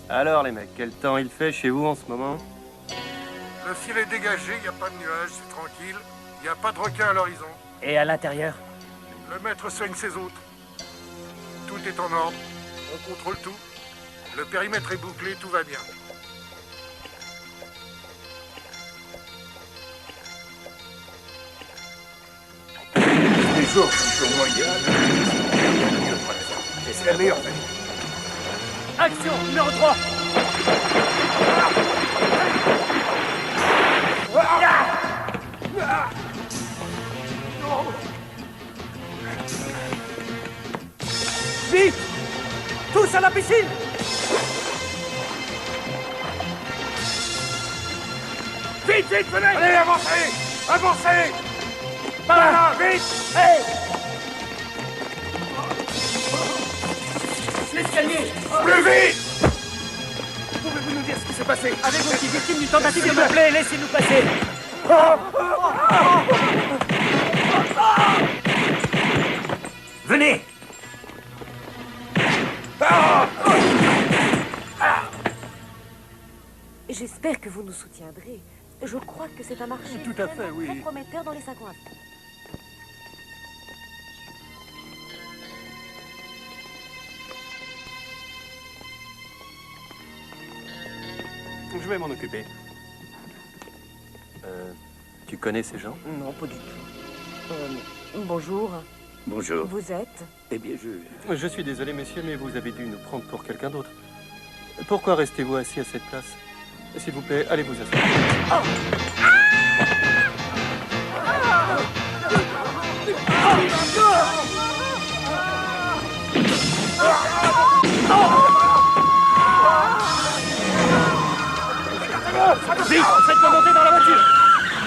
Alors les mecs, quel temps il fait chez vous en ce moment? Le ciel est dégagé, il n'y a pas de nuages, c'est tranquille. Il n'y a pas de requin à l'horizon. Et à l'intérieur? Le maître soigne ses hôtes. Tout est en ordre. On contrôle tout. Le périmètre est bouclé, tout va bien. Les jours sont moyens. C'est la meilleure famille. Action, numéro 3. Vite! Tous à la piscine! Vite, vite, venez! Allez, avancez! Avancez! Par là, vite! Hey! L'escalier! Plus vite! Pouvez-vous nous dire ce qui s'est passé? Avez-vous été victime d'une tentative de... S'il vous plaît, laissez-nous passer! Venez! J'espère que vous nous soutiendrez. Je crois que c'est un marché Tout à fait, vraiment oui. très prometteur dans les 5 ans à venir. Je vais m'en occuper. Tu connais ces gens? Non, pas du tout. Bonjour. Bonjour. Vous êtes? Eh bien, Je suis désolé, messieurs, mais vous avez dû nous prendre pour quelqu'un d'autre. Pourquoi restez-vous assis à cette place? S'il vous plaît, allez vous asseoir. Vite, faites-moi monter dans la voiture!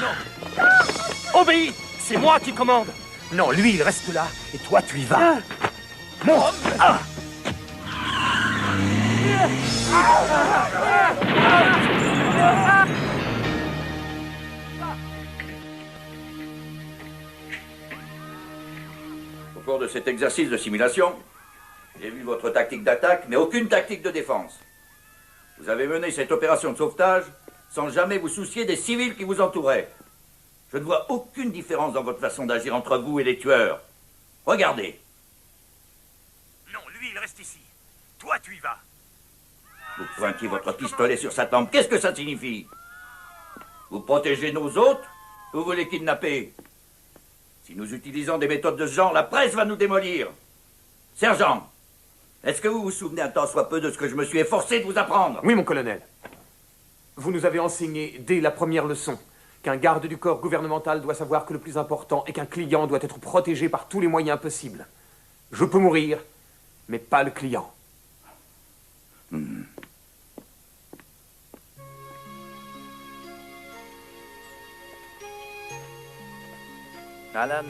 Non! Obéis! C'est moi qui commande! Non, lui, il reste là, et toi, tu y vas. Monte! au cours de cet exercice de simulation, j'ai vu votre tactique d'attaque, mais aucune tactique de défense. Vous avez mené cette opération de sauvetage sans jamais vous soucier des civils qui vous entouraient. Je ne vois aucune différence dans votre façon d'agir entre vous et les tueurs. Regardez. Non, lui, il reste ici. Toi, tu y vas. Vous pointiez votre pistolet sur sa tempe. Qu'est-ce que ça signifie? Vous protégez nos hôtes ou vous les kidnappez? Si nous utilisons des méthodes de ce genre, la presse va nous démolir. Sergent, est-ce que vous vous souvenez un tant soit peu de ce que je me suis efforcé de vous apprendre? Oui, mon colonel. Vous nous avez enseigné, dès la première leçon, qu'un garde du corps gouvernemental doit savoir que le plus important est qu'un client doit être protégé par tous les moyens possibles. Je peux mourir, mais pas le client. Alan,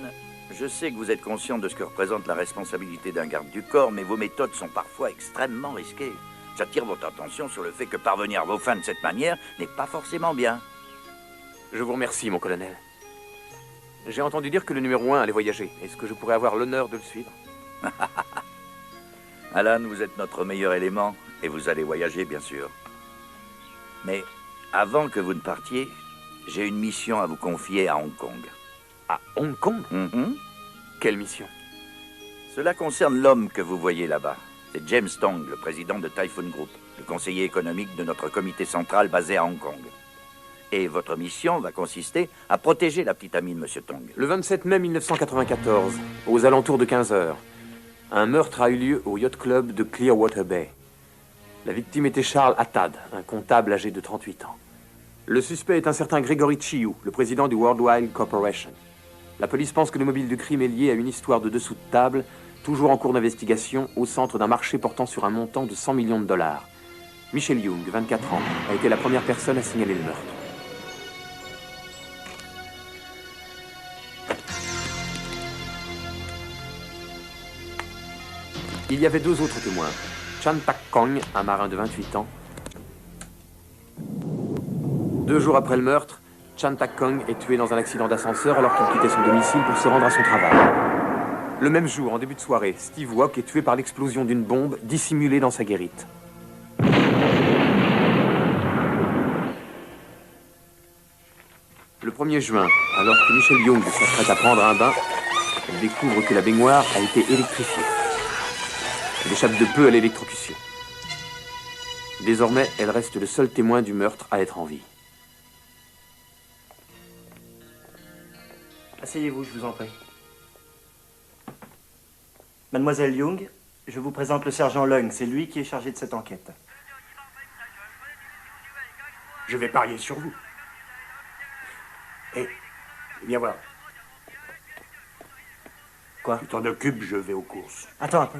je sais que vous êtes conscient de ce que représente la responsabilité d'un garde du corps, mais vos méthodes sont parfois extrêmement risquées. J'attire votre attention sur le fait que parvenir à vos fins de cette manière n'est pas forcément bien. Je vous remercie, mon colonel. J'ai entendu dire que le numéro 1 allait voyager. Est-ce que je pourrais avoir l'honneur de le suivre? Alan, vous êtes notre meilleur élément, et vous allez voyager, bien sûr. Mais avant que vous ne partiez, j'ai une mission à vous confier à Hong Kong. À Hong Kong? Mhm. Quelle mission? Cela concerne l'homme que vous voyez là-bas. C'est James Tong, le président de Typhoon Group, le conseiller économique de notre comité central basé à Hong Kong. Et votre mission va consister à protéger la petite amie de M. Tong. Le 27 mai 1994, aux alentours de 15 heures, un meurtre a eu lieu au Yacht Club de Clearwater Bay. La victime était Charles Attad, un comptable âgé de 38 ans. Le suspect est un certain Gregory Chiu, le président du Worldwide Corporation. La police pense que le mobile du crime est lié à une histoire de dessous de table, toujours en cours d'investigation, au centre d'un marché portant sur un montant de 100 millions de dollars. Michelle Young, 24 ans, a été la première personne à signaler le meurtre. Il y avait 2 autres témoins. Chan Tak Kong, un marin de 28 ans. 2 jours après le meurtre, Chan Tak Kong est tué dans un accident d'ascenseur alors qu'il quittait son domicile pour se rendre à son travail. Le même jour, en début de soirée, Steve Wok est tué par l'explosion d'une bombe dissimulée dans sa guérite. 1er juin, alors que Michelle Young s'apprête à prendre un bain, elle découvre que la baignoire a été électrifiée. Elle échappe de peu à l'électrocution. Désormais, elle reste le seul témoin du meurtre à être en vie. Asseyez-vous, je vous en prie. Mademoiselle Young, je vous présente le sergent Lung. C'est lui qui est chargé de cette enquête. Je vais parier sur vous. Hé, viens voir. Quoi? Tu t'en occupes, je vais aux courses. Attends un peu.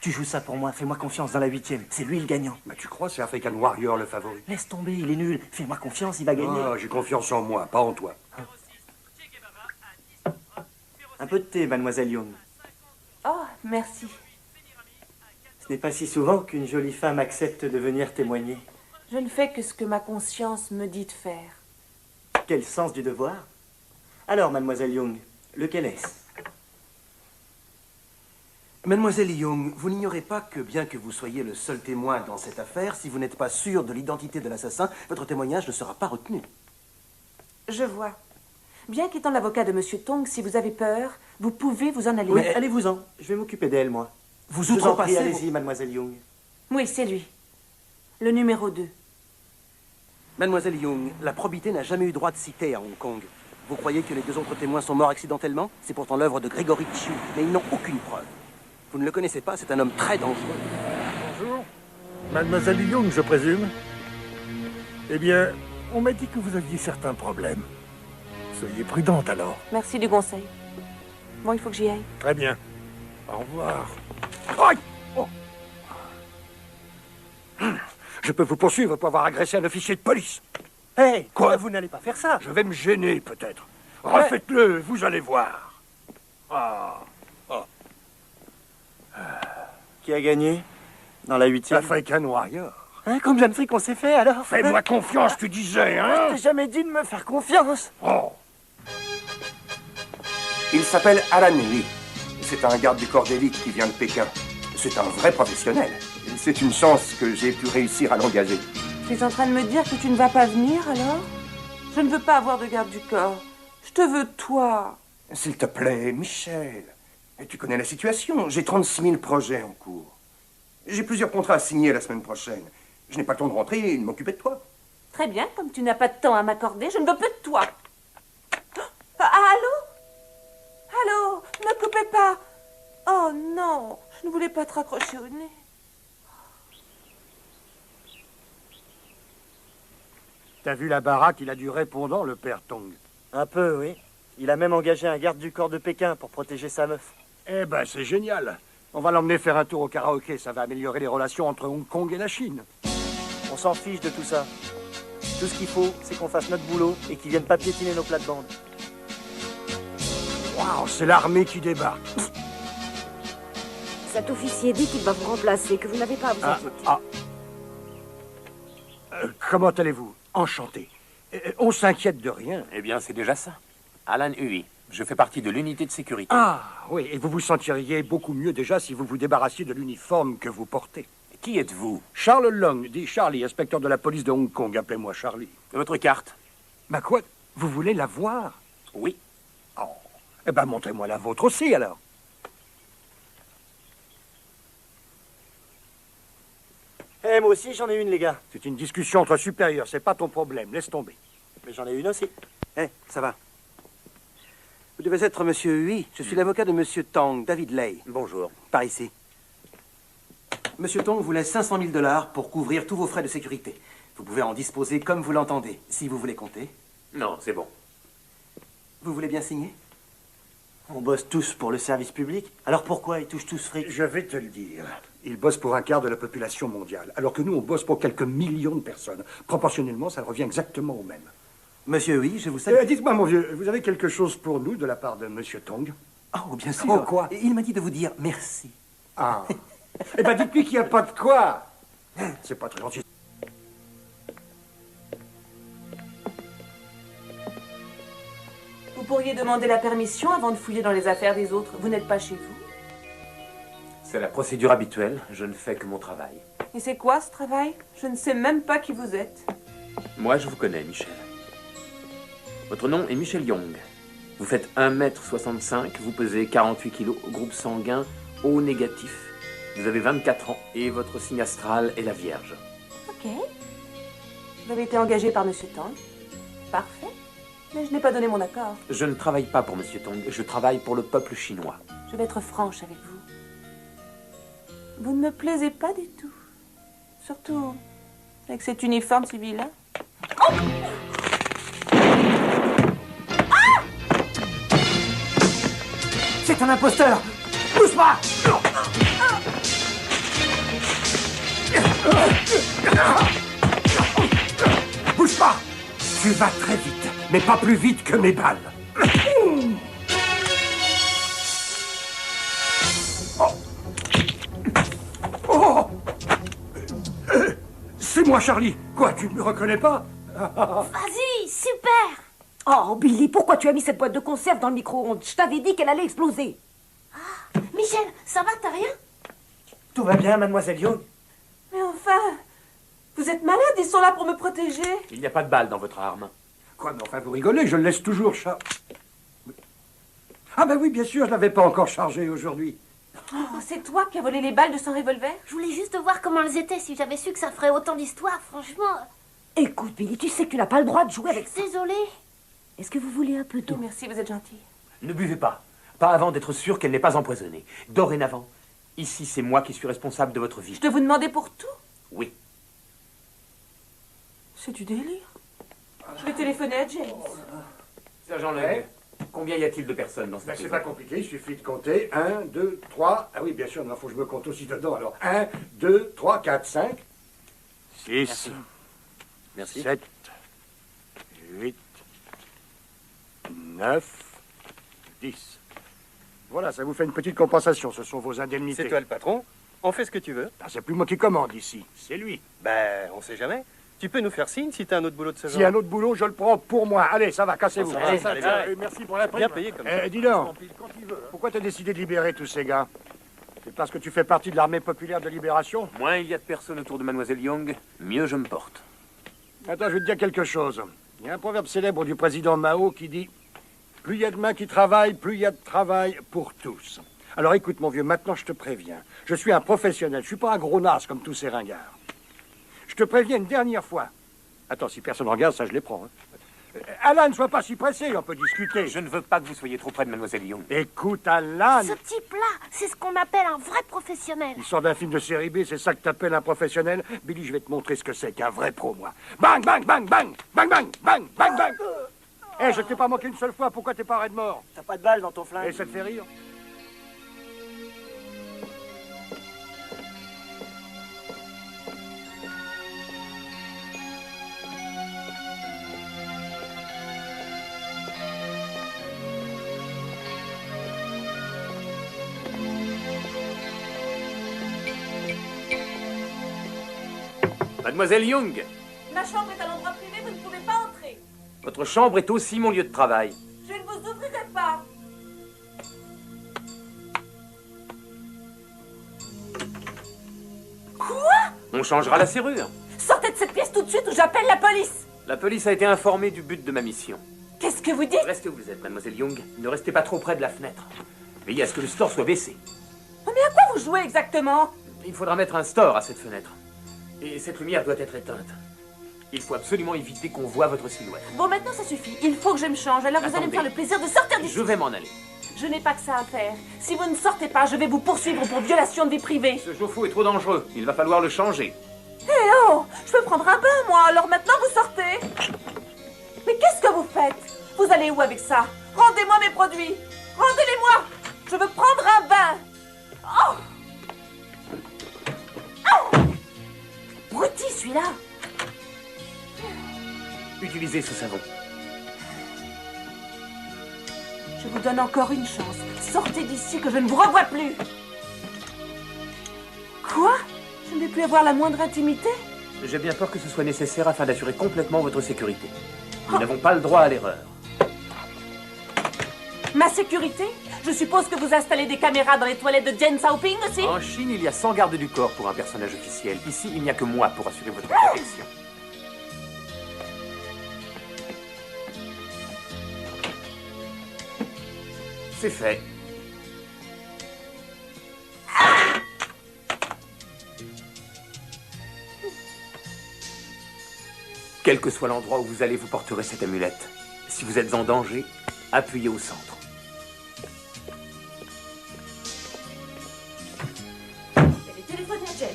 Tu joues ça pour moi, fais-moi confiance dans la 8e. C'est lui le gagnant. Bah, tu crois, c'est African Warrior le favori? Laisse tomber, il est nul. Fais-moi confiance, il va gagner. Ah, j'ai confiance en moi, pas en toi. Un peu de thé, mademoiselle Young. Oh, merci. Ce n'est pas si souvent qu'une jolie femme accepte de venir témoigner. Je ne fais que ce que ma conscience me dit de faire. Quel sens du devoir. Alors, mademoiselle Young, lequel est-ce? Mademoiselle Young, vous n'ignorez pas que bien que vous soyez le seul témoin dans cette affaire, si vous n'êtes pas sûr de l'identité de l'assassin, votre témoignage ne sera pas retenu. Je vois. Bien qu'étant l'avocat de Monsieur Tong, si vous avez peur, vous pouvez vous en aller. Oui, allez-vous-en. Je vais m'occuper d'elle, moi. Vous Je vous en prie, outrepassez... allez-y, mademoiselle Young. Oui, c'est lui. Le numéro 2. Mademoiselle Young, la probité n'a jamais eu droit de citer à Hong Kong. Vous croyez que les 2 autres témoins sont morts accidentellement? C'est pourtant l'œuvre de Gregory Chiu, mais ils n'ont aucune preuve. Vous ne le connaissez pas, c'est un homme très dangereux. Bonjour. Mademoiselle Young, je présume. Eh bien, on m'a dit que vous aviez certains problèmes. Soyez prudente alors. Merci du conseil. Bon, il faut que j'y aille. Très bien. Au revoir. Aïe! Oh. Je peux vous poursuivre pour avoir agressé un officier de police. Hé, Quoi? vous n'allez pas faire ça. Je vais me gêner, peut-être. Refaites-le, vous allez voir. Ah. Qui a gagné? Dans la 8e? African Warrior. Hein, comme jeune fric qu'on s'est fait, alors? Fais-moi confiance, tu disais, Je hein? t'ai jamais dit de me faire confiance. Oh. Il s'appelle Alan Lee. C'est un garde du corps d'élite qui vient de Pékin. C'est un vrai professionnel. C'est une chance que j'ai pu réussir à l'engager. Tu es en train de me dire que tu ne vas pas venir, alors? Je ne veux pas avoir de garde du corps. Je te veux, toi. S'il te plaît, Michel. Tu connais la situation. J'ai 36 000 projets en cours. J'ai plusieurs contrats à signer la semaine prochaine. Je n'ai pas le temps de rentrer et de m'occuper de toi. Très bien, comme tu n'as pas de temps à m'accorder, je ne veux plus de toi. Allô? Allô? Ne coupez pas. Oh non, je ne voulais pas te raccrocher au nez. T'as vu la baraque, il a du répondant, le père Tong. Un peu, oui. Il a même engagé un garde du corps de Pékin pour protéger sa meuf. Eh ben, c'est génial. On va l'emmener faire un tour au karaoké. Ça va améliorer les relations entre Hong Kong et la Chine. On s'en fiche de tout ça. Tout ce qu'il faut, c'est qu'on fasse notre boulot et qu'ils viennent pas piétiner nos plates-bandes. Waouh, c'est l'armée qui débarque. Cet officier dit qu'il va vous remplacer, que vous n'avez pas à vous inquiéter. Comment allez-vous? Enchanté. On s'inquiète de rien. Eh bien, c'est déjà ça. Alan Hui. Je fais partie de l'unité de sécurité. Ah, oui, et vous vous sentiriez beaucoup mieux déjà si vous vous débarrassiez de l'uniforme que vous portez. Qui êtes-vous? Charles Long, dit Charlie, inspecteur de la police de Hong Kong. Appelez-moi Charlie. Votre carte? Bah quoi? Vous voulez la voir? Oui. Oh. Eh ben, montrez-moi la vôtre aussi, alors. Eh, moi aussi, j'en ai une, les gars. C'est une discussion entre supérieurs, c'est pas ton problème. Laisse tomber. Mais j'en ai une aussi. Eh, ça va. Vous devez être Monsieur Hui. Je suis l'avocat de Monsieur Tong, David Lay. Bonjour. Par ici. Monsieur Tong vous laisse 500 000 $ pour couvrir tous vos frais de sécurité. Vous pouvez en disposer comme vous l'entendez, si vous voulez compter. Non, c'est bon. Vous voulez bien signer? On bosse tous pour le service public. Alors pourquoi ils touchent tous fric? Je vais te le dire. Ils bossent pour un quart de la population mondiale, alors que nous, on bosse pour quelques millions de personnes. Proportionnellement, ça revient exactement au même. Monsieur Hui, je vous salue. Dites-moi, mon vieux, vous avez quelque chose pour nous de la part de Monsieur Tong? Oh, bien sûr. Oh, quoi? Il m'a dit de vous dire merci. Ah. Eh ben, dites-lui qu'il n'y a pas de quoi. C'est pas très gentil. Vous pourriez demander la permission avant de fouiller dans les affaires des autres. Vous n'êtes pas chez vous. C'est la procédure habituelle. Je ne fais que mon travail. Et c'est quoi ce travail? Je ne sais même pas qui vous êtes. Moi, je vous connais, Michel. Votre nom est Michel Young. Vous faites 1m65, vous pesez 48 kilos, groupe sanguin O négatif. Vous avez 24 ans et votre signe astral est la Vierge. Ok. Vous avez été engagé par Monsieur Tang. Parfait. Mais je n'ai pas donné mon accord. Je ne travaille pas pour Monsieur Tong, je travaille pour le peuple chinois. Je vais être franche avec vous. Vous ne me plaisez pas du tout. Surtout avec cet uniforme si vilain. Oh! C'est un imposteur! Bouge pas! Bouge pas! Tu vas très vite, mais pas plus vite que mes balles. Oh! C'est moi, Charlie. Quoi, tu ne me reconnais pas? Vas-y, super! Oh, Billy, pourquoi tu as mis cette boîte de conserve dans le micro-ondes? Je t'avais dit qu'elle allait exploser. Ah, Michel, ça va, t'as rien? Tout va bien, mademoiselle Young? Mais enfin, vous êtes malade, ils sont là pour me protéger. Il n'y a pas de balle dans votre arme. Quoi, mais enfin, vous rigolez, je le laisse toujours Ah ben oui, bien sûr, je l'avais pas encore chargé aujourd'hui. Oh, c'est toi qui as volé les balles de son revolver? Je voulais juste voir comment elles étaient. Si j'avais su que ça ferait autant d'histoires, franchement... Écoute, Billy, tu sais que tu n'as pas le droit de jouer avec ça. Désolée. Est-ce que vous voulez un peu d'eau? Oh, merci, vous êtes gentil. Ne buvez pas. Pas avant d'être sûr qu'elle n'est pas empoisonnée. Dorénavant, ici, c'est moi qui suis responsable de votre vie. Je dois vous demander pour tout? Oui. C'est du délire. Je vais téléphoner à James. Sergent Lang, combien y a-t-il de personnes dans cette Ben, c'est maison? pas compliqué, il suffit de compter. 1, 2, 3... Ah oui, bien sûr, il faut que je me compte aussi dedans. Alors, 1, 2, 3, 4, 5... 6. Merci. 7. 8. 9. 10. Voilà, ça vous fait une petite compensation, ce sont vos indemnités. C'est toi le patron. On fait ce que tu veux. Ah, c'est plus moi qui commande ici, c'est lui. Ben, on sait jamais. Tu peux nous faire signe si t'as un autre boulot de ce genre. Si un autre boulot, je le prends pour moi. Allez, ça va, cassez-vous. Ça va, allez, bien. Merci pour la prime. Bien payé comme ça. Dis donc, pourquoi t'as décidé de libérer tous ces gars? C'est parce que tu fais partie de l'armée populaire de libération? Moins il y a de personnes autour de Mademoiselle Young, mieux je me porte. Attends, je vais te dire quelque chose. Il y a un proverbe célèbre du président Mao qui dit « Plus il y a de mains qui travaillent, plus il y a de travail pour tous. » Alors écoute, mon vieux, maintenant je te préviens. Je suis un professionnel, je suis pas un gros naze comme tous ces ringards. Je te préviens une dernière fois. Attends, si personne regarde, ça je les prends. Alan, ne sois pas si pressé, on peut discuter. Je ne veux pas que vous soyez trop près de Mademoiselle Young. Écoute, Alan. Ce type-là, c'est ce qu'on appelle un vrai professionnel. Il sort d'un film de série B, c'est ça que t'appelles un professionnel? Billy, je vais te montrer ce que c'est qu'un vrai pro, moi. Bang, bang, bang, bang, bang, bang, bang, bang, bang. Eh, je t'ai pas manqué une seule fois, pourquoi t'es pas raide mort? T'as pas de balle dans ton flingue? Et ça te fait rire? Mademoiselle Young, Ma chambre est à l'endroit privé, vous ne pouvez pas entrer. votre chambre est aussi mon lieu de travail. Je ne vous ouvrirai pas. Quoi? On changera la serrure. Sortez de cette pièce tout de suite ou j'appelle la police. La police a été informée du but de ma mission. Qu'est-ce que vous dites? Restez où vous êtes, Mademoiselle Young. Ne restez pas trop près de la fenêtre. Veillez à ce que le store soit baissé. Mais à quoi vous jouez exactement? Il faudra mettre un store à cette fenêtre. Et cette lumière doit être éteinte. Il faut absolument éviter qu'on voie votre silhouette. Bon, maintenant ça suffit. Il faut que je me change. Alors vous allez me faire le plaisir de sortir d'ici. Je vais m'en aller. Je n'ai pas que ça à faire. Si vous ne sortez pas, je vais vous poursuivre pour violation de vie privée. Ce chauffe-eau est trop dangereux. Il va falloir le changer. Eh oh! Je peux prendre un bain, moi. Alors maintenant, vous sortez. Mais qu'est-ce que vous faites? Vous allez où avec ça? Rendez-moi mes produits. Rendez-les-moi. Je veux prendre un bain. Oh! Oh! Bruti, celui-là. Utilisez ce savon. Je vous donne encore une chance. Sortez d'ici que je ne vous revois plus. Quoi? Je ne vais plus avoir la moindre intimité? J'ai bien peur que ce soit nécessaire afin d'assurer complètement votre sécurité. Nous n'avons pas le droit à l'erreur. Ma sécurité? Je suppose que vous installez des caméras dans les toilettes de Deng Xiaoping aussi? En Chine, il y a 100 gardes du corps pour un personnage officiel. Ici, il n'y a que moi pour assurer votre protection. C'est fait. Quel que soit l'endroit où vous allez, vous porterez cette amulette. Si vous êtes en danger, appuyez au centre. Elle est téléphonée à James.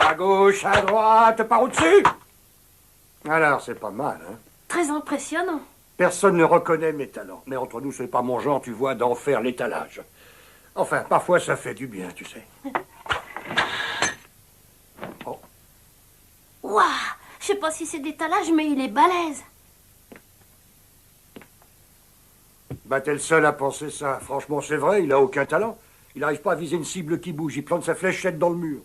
À gauche, à droite, par au-dessus. Alors, c'est pas mal, hein? Très impressionnant. Personne ne reconnaît mes talents. Mais entre nous, c'est pas mon genre, tu vois, d'en faire l'étalage. Enfin, parfois, ça fait du bien, tu sais. Oh. Waouh! Je sais pas si c'est d'étalage, mais il est balèze. Bah, t'es le seul à penser ça. Franchement, c'est vrai, il a aucun talent. Il n'arrive pas à viser une cible qui bouge. Il plante sa fléchette dans le mur.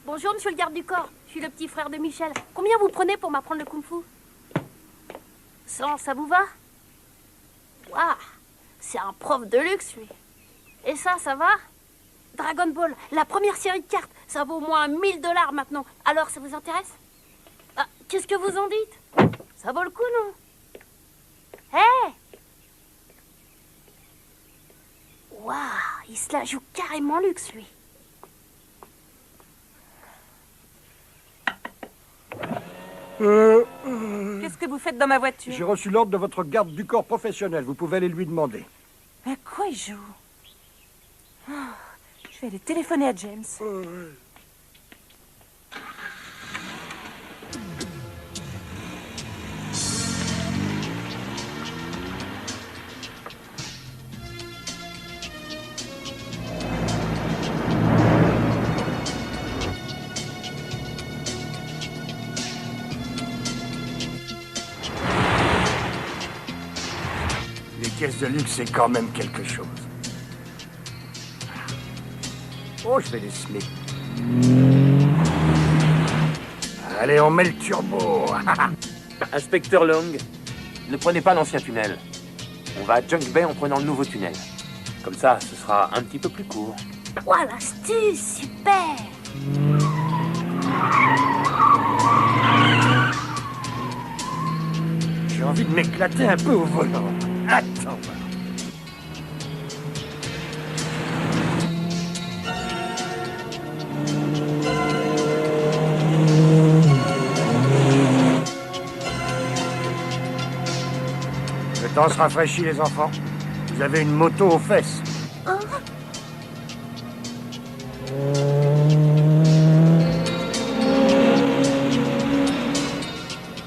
Bonjour, monsieur le garde du corps. Je suis le petit frère de Michel. Combien vous prenez pour m'apprendre le kung-fu? 100, ça vous va? Waouh! C'est un prof de luxe, lui. Et ça va? Dragon Ball, la première série de cartes. Ça vaut au moins $1000 maintenant. Alors, ça vous intéresse? Ah, qu'est-ce que vous en dites? Ça vaut le coup, non? Hé! Waouh! Il se la joue carrément luxe, lui. Qu'est-ce que vous faites dans ma voiture? J'ai reçu l'ordre de votre garde du corps professionnel. Vous pouvez aller lui demander. À quoi il joue? Oh, je vais aller téléphoner à James. Les caisses de luxe, c'est quand même quelque chose. Oh, je vais les semer. Allez, on met le turbo. Inspecteur Long, ne prenez pas l'ancien tunnel. On va à Junk Bay en prenant le nouveau tunnel. Comme ça, ce sera un petit peu plus court. Ouah, l'astuce, super! J'ai envie de m'éclater un peu au volant. Attends. Le temps se rafraîchit, les enfants. Vous avez une moto aux fesses. Hein?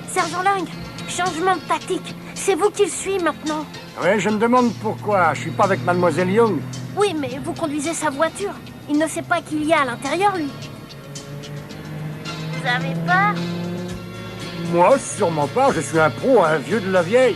Sergent Lang, changement de tactique. C'est vous qui le suivez maintenant. Oui, je me demande pourquoi. Je suis pas avec Mademoiselle Young. Oui, mais vous conduisez sa voiture. Il ne sait pas qu'il y a à l'intérieur, lui. Vous avez peur? Moi, sûrement pas. Je suis un pro, un vieux de la vieille.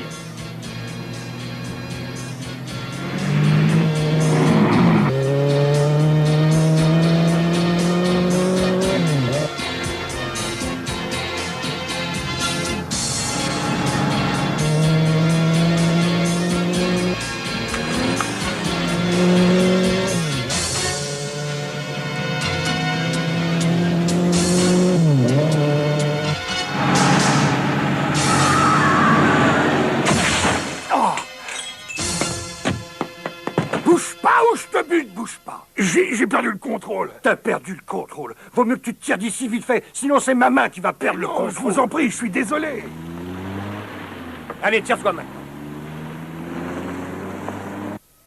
J'ai perdu le contrôle. T'as perdu le contrôle. Vaut mieux que tu te tires d'ici vite fait, sinon c'est ma main qui va perdre le contrôle. Je vous en prie, je suis désolé. Allez, tire-toi maintenant.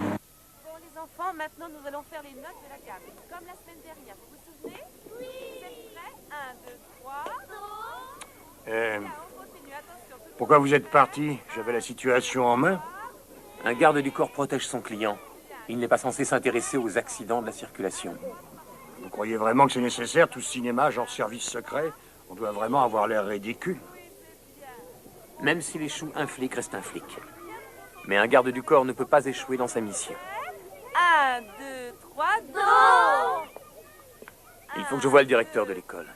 Bon, les enfants, maintenant nous allons faire les notes de la gamme. Comme la semaine dernière, vous vous souvenez? Oui. Vous êtes prêts? 1, 2, 3. Là, on continue, attention. Pourquoi vous êtes parti? J'avais la situation en main. Un garde du corps protège son client. Il n'est pas censé s'intéresser aux accidents de la circulation. Vous croyez vraiment que c'est nécessaire, tout ce cinéma genre service secret? On doit vraiment avoir l'air ridicule. Même s'il échoue, un flic reste un flic. Mais un garde du corps ne peut pas échouer dans sa mission. 1, 2, 3, non! Il faut que je voie le directeur de l'école.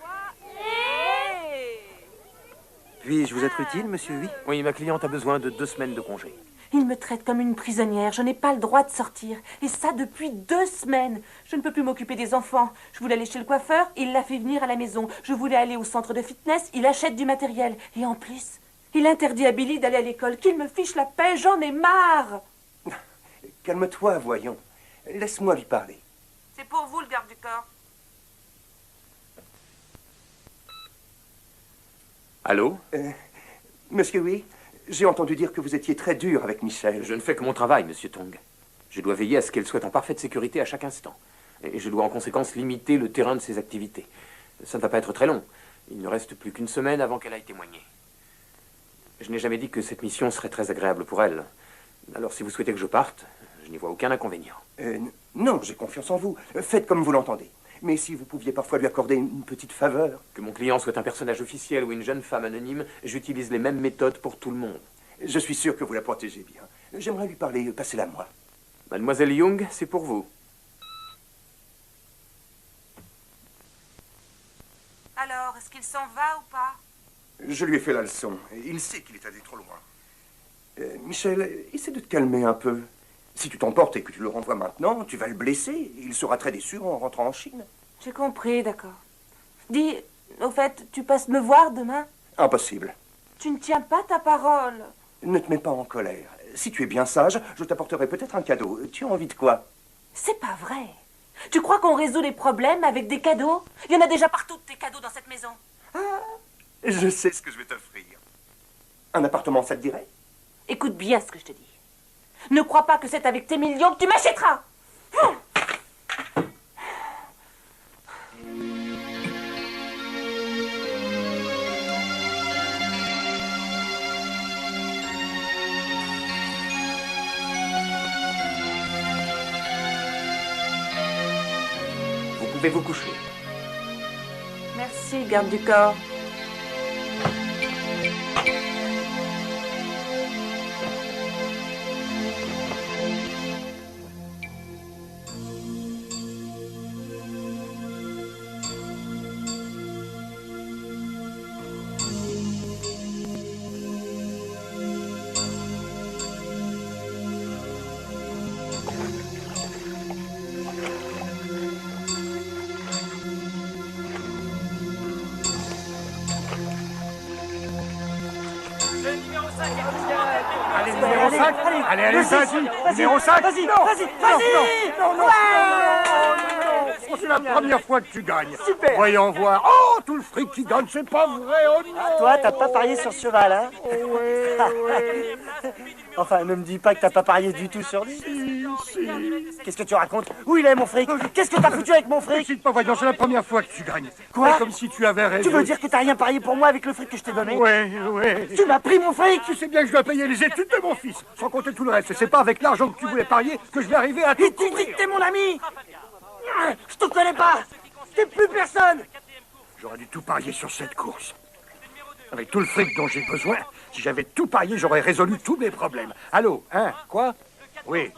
Puis-je vous être utile, monsieur Huy? Oui, ma cliente a besoin de 2 semaines de congé. Il me traite comme une prisonnière. Je n'ai pas le droit de sortir. Et ça depuis 2 semaines. Je ne peux plus m'occuper des enfants. Je voulais aller chez le coiffeur, il l'a fait venir à la maison. Je voulais aller au centre de fitness, il achète du matériel. Et en plus, il interdit à Billy d'aller à l'école. Qu'il me fiche la paix, j'en ai marre. Calme-toi, voyons. Laisse-moi lui parler. C'est pour vous, le garde du corps. Allô? Monsieur Huy, j'ai entendu dire que vous étiez très dur avec Michel. Je ne fais que mon travail, monsieur Tong. Je dois veiller à ce qu'elle soit en parfaite sécurité à chaque instant. Et je dois en conséquence limiter le terrain de ses activités. Ça ne va pas être très long. Il ne reste plus qu'une semaine avant qu'elle aille témoigner. Je n'ai jamais dit que cette mission serait très agréable pour elle. Alors si vous souhaitez que je parte, je n'y vois aucun inconvénient. Non, j'ai confiance en vous. Faites comme vous l'entendez. Mais si vous pouviez parfois lui accorder une petite faveur. Que mon client soit un personnage officiel ou une jeune femme anonyme, j'utilise les mêmes méthodes pour tout le monde. Je suis sûr que vous la protégez bien. J'aimerais lui parler, passez-la moi. Mademoiselle Young, c'est pour vous. Alors, est-ce qu'il s'en va ou pas? Je lui ai fait la leçon. Il sait qu'il est allé trop loin. Michel, essaie de te calmer un peu. Si tu t'emportes et que tu le renvoies maintenant, tu vas le blesser. Il sera très déçu en rentrant en Chine. J'ai compris, d'accord. Dis, au fait, tu passes me voir demain? Impossible. Tu ne tiens pas ta parole. Ne te mets pas en colère. Si tu es bien sage, je t'apporterai peut-être un cadeau. Tu as envie de quoi? C'est pas vrai. Tu crois qu'on résout les problèmes avec des cadeaux? Il y en a déjà partout des cadeaux dans cette maison. Je sais ce que je vais t'offrir. Un appartement, ça te dirait? Écoute bien ce que je te dis. Ne crois pas que c'est avec tes millions que tu m'achèteras. Vous pouvez vous coucher. Merci, garde du corps. Allez, numéro 5. Allez, 5. Numéro 5. Vas-y. Non. C'est la première fois que tu gagnes. Super. Voyons voir. Oh, tout le fric qui gagne, c'est pas vrai. Oh non. Toi, t'as pas parié sur ce cheval, hein? Ouais. Enfin, ne me dis pas que t'as pas parié du tout sur lui. Si. Qu'est-ce que tu racontes? Où il est, mon fric? Qu'est-ce que t'as foutu avec mon fric? N'hésite pas, voyons, c'est la première fois que tu gagnes. Quoi? C'est comme si tu avais raison. Tu veux dire que t'as rien parié pour moi avec le fric que je t'ai donné? Ouais. Tu m'as pris mon fric? Tu sais bien que je dois payer les études de mon fils, sans compter tout le reste. C'est pas avec l'argent que tu voulais parier que je vais arriver à tout Et tu dis que t'es mon ami? Je te connais pas. T'es plus personne. J'aurais dû tout parier sur cette course. Avec tout le fric dont j'ai besoin, si j'avais tout parié, j'aurais résolu tous mes problèmes. Allô, hein? Quoi? Oui.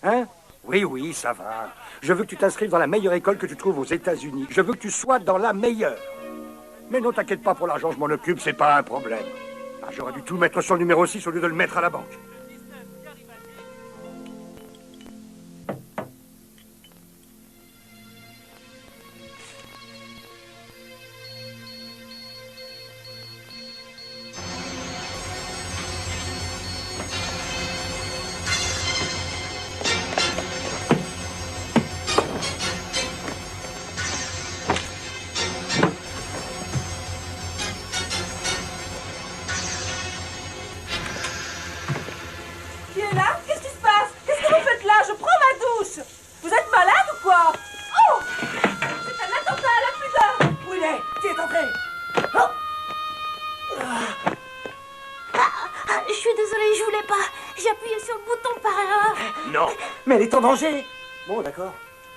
Hein? Oui, ça va. Je veux que tu t'inscrives dans la meilleure école que tu trouves aux États-Unis. Je veux que tu sois dans la meilleure. Mais non, t'inquiète pas, pour l'argent, je m'en occupe, c'est pas un problème. Ah, j'aurais dû tout mettre sur le numéro 6 au lieu de le mettre à la banque. Qui est là? Qu'est-ce qui se passe? Qu'est-ce que vous faites là? Je prends ma douche. Vous êtes malade ou quoi? Oh! C'est un attentat à la pudeur. Où il est? Qui est entré? Je suis désolée, je voulais pas. J'ai appuyé sur le bouton par erreur. Non. Mais elle est en danger. Bon, d'accord.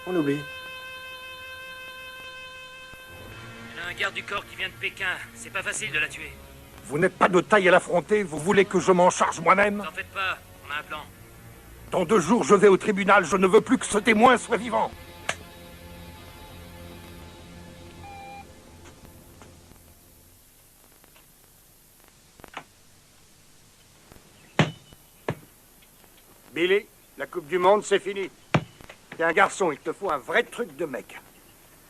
On oublie. Il y a un garde du corps qui vient de Pékin. C'est pas facile de la tuer. Vous n'êtes pas de taille à l'affronter, vous voulez que je m'en charge moi-même? N'en faites pas, on a un plan. Dans 2 jours, je vais au tribunal, je ne veux plus que ce témoin soit vivant. Billy, la Coupe du Monde, c'est fini. T'es un garçon, il te faut un vrai truc de mec.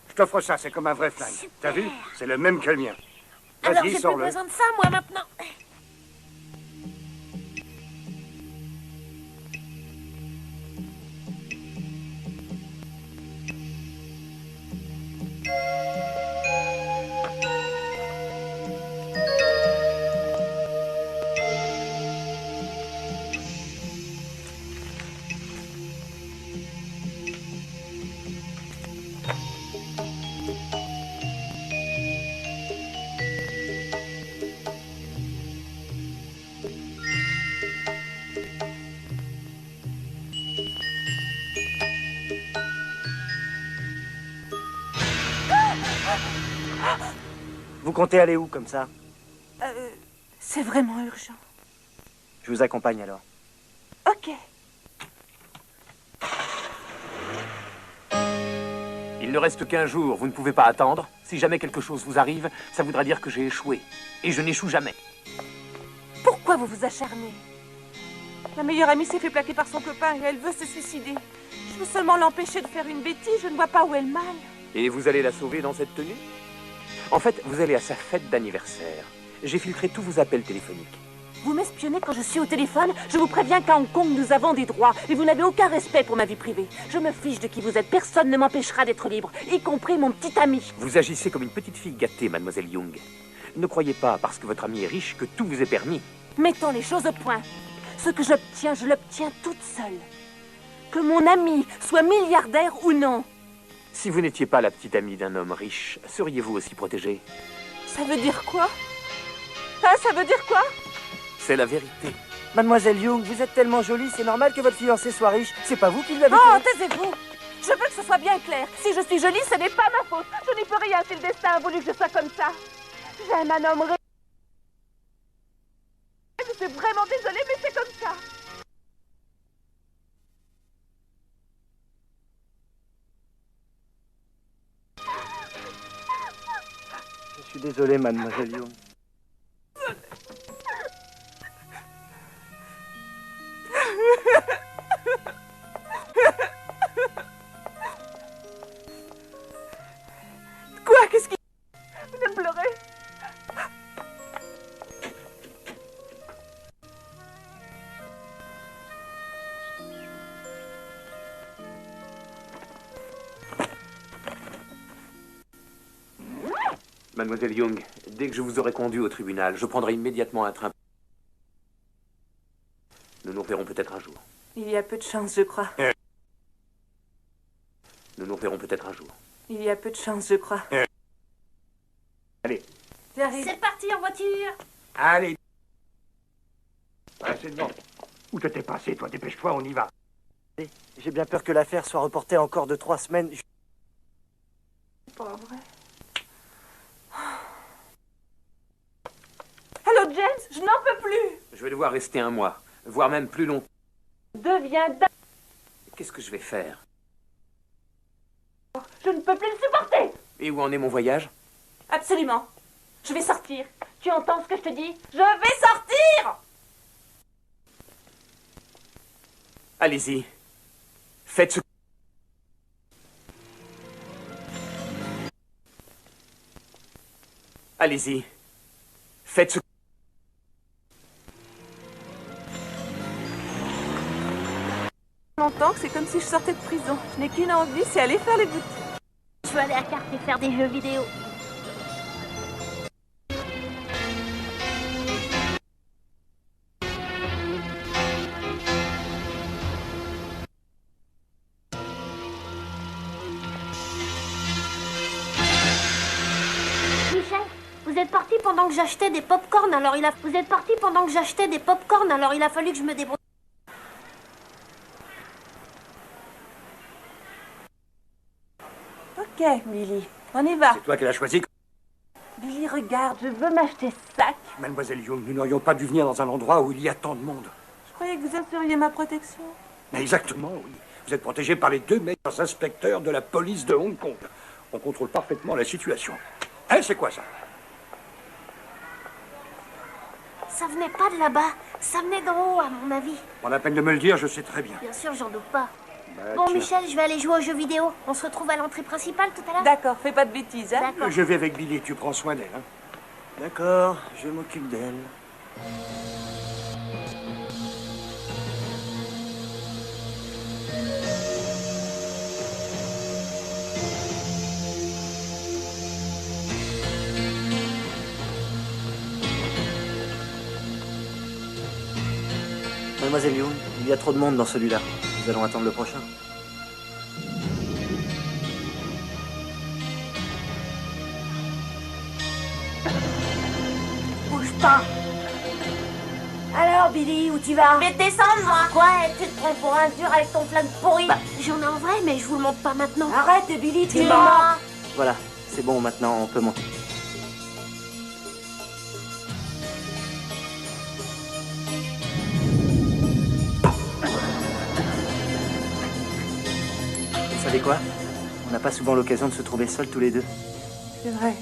Je t'offre ça, c'est comme un vrai flingue. T'as vu? C'est le même que le mien. Alors Vas-y, j'ai plus sors-le. besoin de ça, moi, maintenant. Vous comptez aller où, comme ça? C'est vraiment urgent. Je vous accompagne, alors. Ok. Il ne reste qu'un jour, vous ne pouvez pas attendre. Si jamais quelque chose vous arrive, ça voudra dire que j'ai échoué. Et je n'échoue jamais. Pourquoi vous vous acharnez? La meilleure amie s'est fait plaquer par son copain et elle veut se suicider. Je veux seulement l'empêcher de faire une bêtise, je ne vois pas où est le mal. Et vous allez la sauver dans cette tenue? En fait, vous allez à sa fête d'anniversaire. J'ai filtré tous vos appels téléphoniques. Vous m'espionnez quand je suis au téléphone? Je vous préviens qu'à Hong Kong, nous avons des droits et vous n'avez aucun respect pour ma vie privée. Je me fiche de qui vous êtes, personne ne m'empêchera d'être libre, y compris mon petit ami. Vous agissez comme une petite fille gâtée, mademoiselle Young. Ne croyez pas, parce que votre ami est riche, que tout vous est permis. Mettons les choses au point. Ce que j'obtiens, je l'obtiens toute seule. Que mon ami soit milliardaire ou non. Si vous n'étiez pas la petite amie d'un homme riche, seriez-vous aussi protégée? Ça veut dire quoi? Ah, ça veut dire quoi? C'est la vérité. Mademoiselle Young, vous êtes tellement jolie, c'est normal que votre fiancé soit riche. C'est pas vous qui l'avez Oh, fait. taisez-vous! Je veux que ce soit bien clair. Si je suis jolie, ce n'est pas ma faute. Je n'y peux rien si le destin a voulu que je sois comme ça. J'aime un homme riche. Je suis vraiment désolée, mais c'est comme ça. Je suis désolé, mademoiselle Young. Quoi? Qu'est-ce qui... Vous allez pleurer? Mademoiselle Young, dès que je vous aurai conduit au tribunal, je prendrai immédiatement un train. Nous nous reverrons peut-être un jour. Il y a peu de chance, je crois. Nous nous reverrons peut-être un jour. Il y a peu de chance, je crois. Allez. J'arrive. C'est parti en voiture. Allez. Ouais, c'est bon. Où te t'es passé, toi? Dépêche-toi, on y va. J'ai bien peur que l'affaire soit reportée encore de 3 semaines. C'est pas vrai. Allô, James, je n'en peux plus. Je vais devoir rester un mois, voire même plus longtemps. Deviens dingue. Qu'est-ce que je vais faire? Je ne peux plus le supporter. Et où en est mon voyage? Absolument. Je vais sortir. Tu entends ce que je te dis? Je vais sortir. Allez-y. Faites ce... Allez-y. Faites ce... Longtemps que c'est comme si je sortais de prison. Je n'ai qu'une envie, c'est aller faire les boutiques. Je veux aller à Carte et faire des jeux vidéo. Michel, vous êtes parti pendant que j'achetais des pop-corn, alors il a... Vous êtes parti pendant que j'achetais des pop-corn, alors il a fallu que je me débrouille. Ok, Billy, on y va. C'est toi qui l'as choisi. Billy, regarde, je veux m'acheter ce sac. Mademoiselle Young, nous n'aurions pas dû venir dans un endroit où il y a tant de monde. Je croyais que vous assuriez ma protection. Exactement, oui. Vous êtes protégé par les 2 meilleurs inspecteurs de la police de Hong Kong. On contrôle parfaitement la situation. Hein, c'est quoi ça? Ça venait pas de là-bas. Ça venait d'en haut, à mon avis. Pas la peine de me le dire, je sais très bien. Bien sûr, j'en doute pas. Bah, Bon, tiens. Michel, je vais aller jouer aux jeux vidéo. On se retrouve à l'entrée principale tout à l'heure. D'accord, fais pas de bêtises, hein. D'accord. Je vais avec Billy, tu prends soin d'elle. Hein? D'accord, je m'occupe d'elle. Mademoiselle Young, il y a trop de monde dans celui-là. Nous allons attendre le prochain. Bouge pas. Alors, Billy, où tu vas? Je vais descendre, moi. Quoi? Tu te prends pour un dur avec ton flingue pourri? Bah, j'en ai un vrai, mais je vous le montre pas maintenant. Arrête, Billy, tu es Dis-moi. mort. Voilà, c'est bon, maintenant on peut monter. Vous savez quoi? On n'a pas souvent l'occasion de se trouver seuls tous les deux. C'est vrai.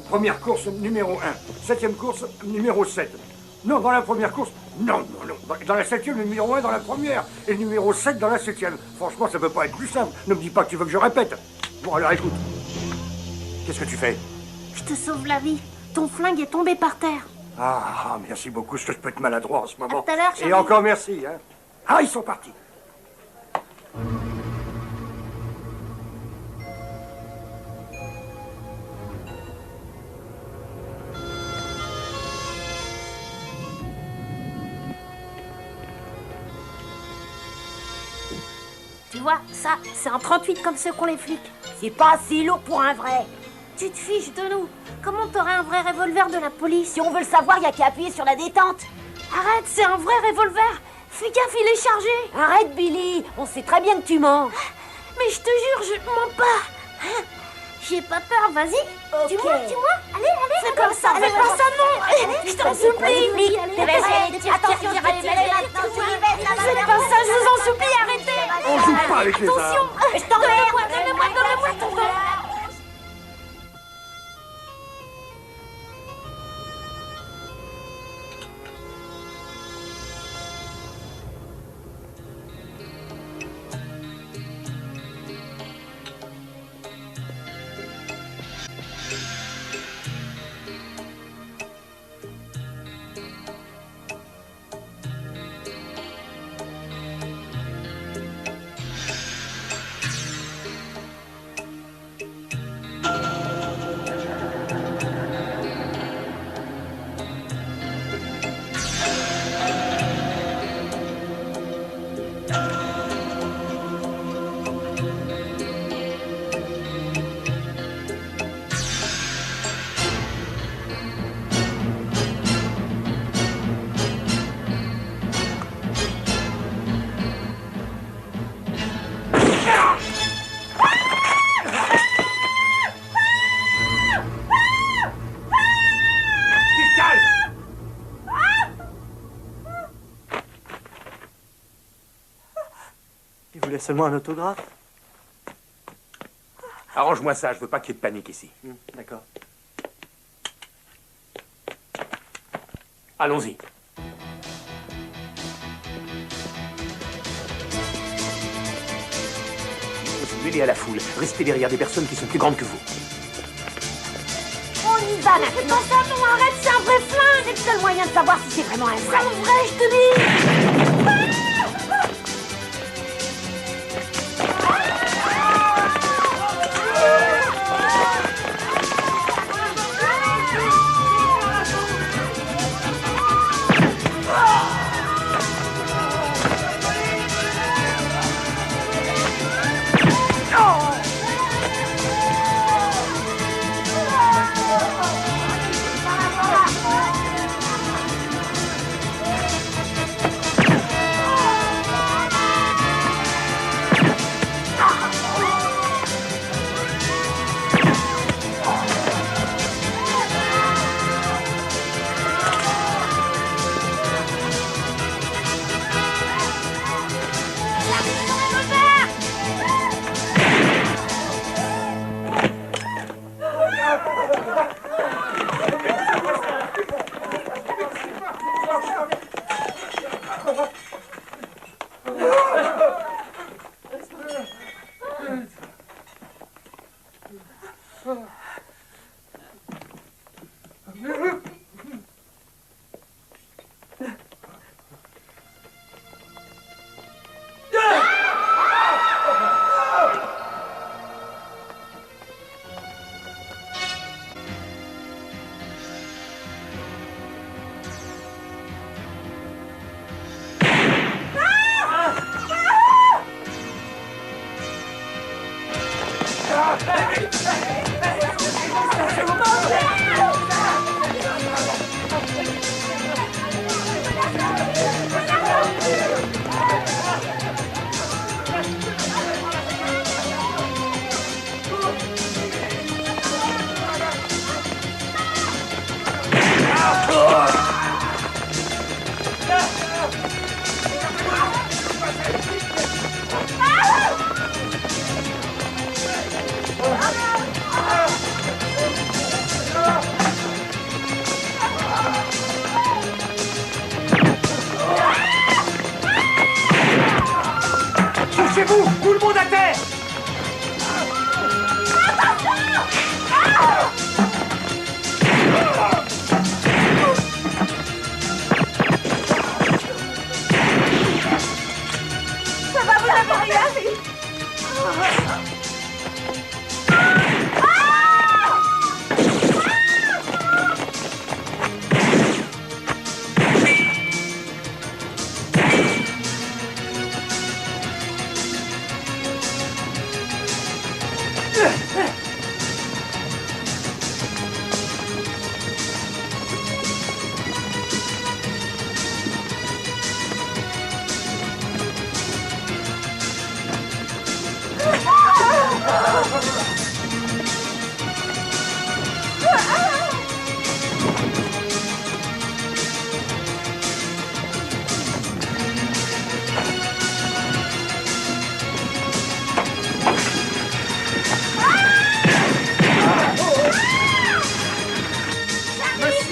Première course numéro 1. 7e course numéro 7. Non, dans la première course. Non, non, non. Dans la 7e, le numéro 1 dans la première. Et le numéro 7 dans la 7e. Franchement, ça peut pas être plus simple. Ne me dis pas que tu veux que je répète. Bon, alors écoute. Qu'est-ce que tu fais? Je te sauve la vie. Ton flingue est tombé par terre. Ah, merci beaucoup. Je peux être maladroit en ce moment. À tout à l'heure, Et chérie. encore merci. Hein. Ah, ils sont partis. Tu vois, ça, c'est un 38 comme ceux qu'ont les flics. C'est pas si lourd pour un vrai. Tu te fiches de nous. Comment t'aurais un vrai revolver de la police? Si on veut le savoir, y a qu'à appuyer sur la détente. Arrête, c'est un vrai revolver. Fais gaffe, il est chargé. Arrête, Billy. On sait très bien que tu mens. Mais je te jure, je ne mens pas. J'ai pas peur, vas-y. Ok. Dis-moi. Allez. C'est comme ça. Fais pas ça, non. Je t'en supplie. Attention, tu vas tirer maintenant. Tu y vas, ça va. Faites pas ça, je vous en supplie, arrêtez. On joue pas avec les Attention. armes. Je t'emmerde. Donnez-moi ton gant. Il voulait seulement un autographe. Arrange-moi ça, je veux pas qu'il y ait de panique ici. D'accord. Allons-y. Vous mêlez à la foule. Restez derrière des personnes qui sont plus grandes que vous. On y va maintenant. Non, ça, non, arrête, c'est un vrai flingue. C'est le seul moyen de savoir si c'est vraiment un vrai. C'est un vrai, je te dis.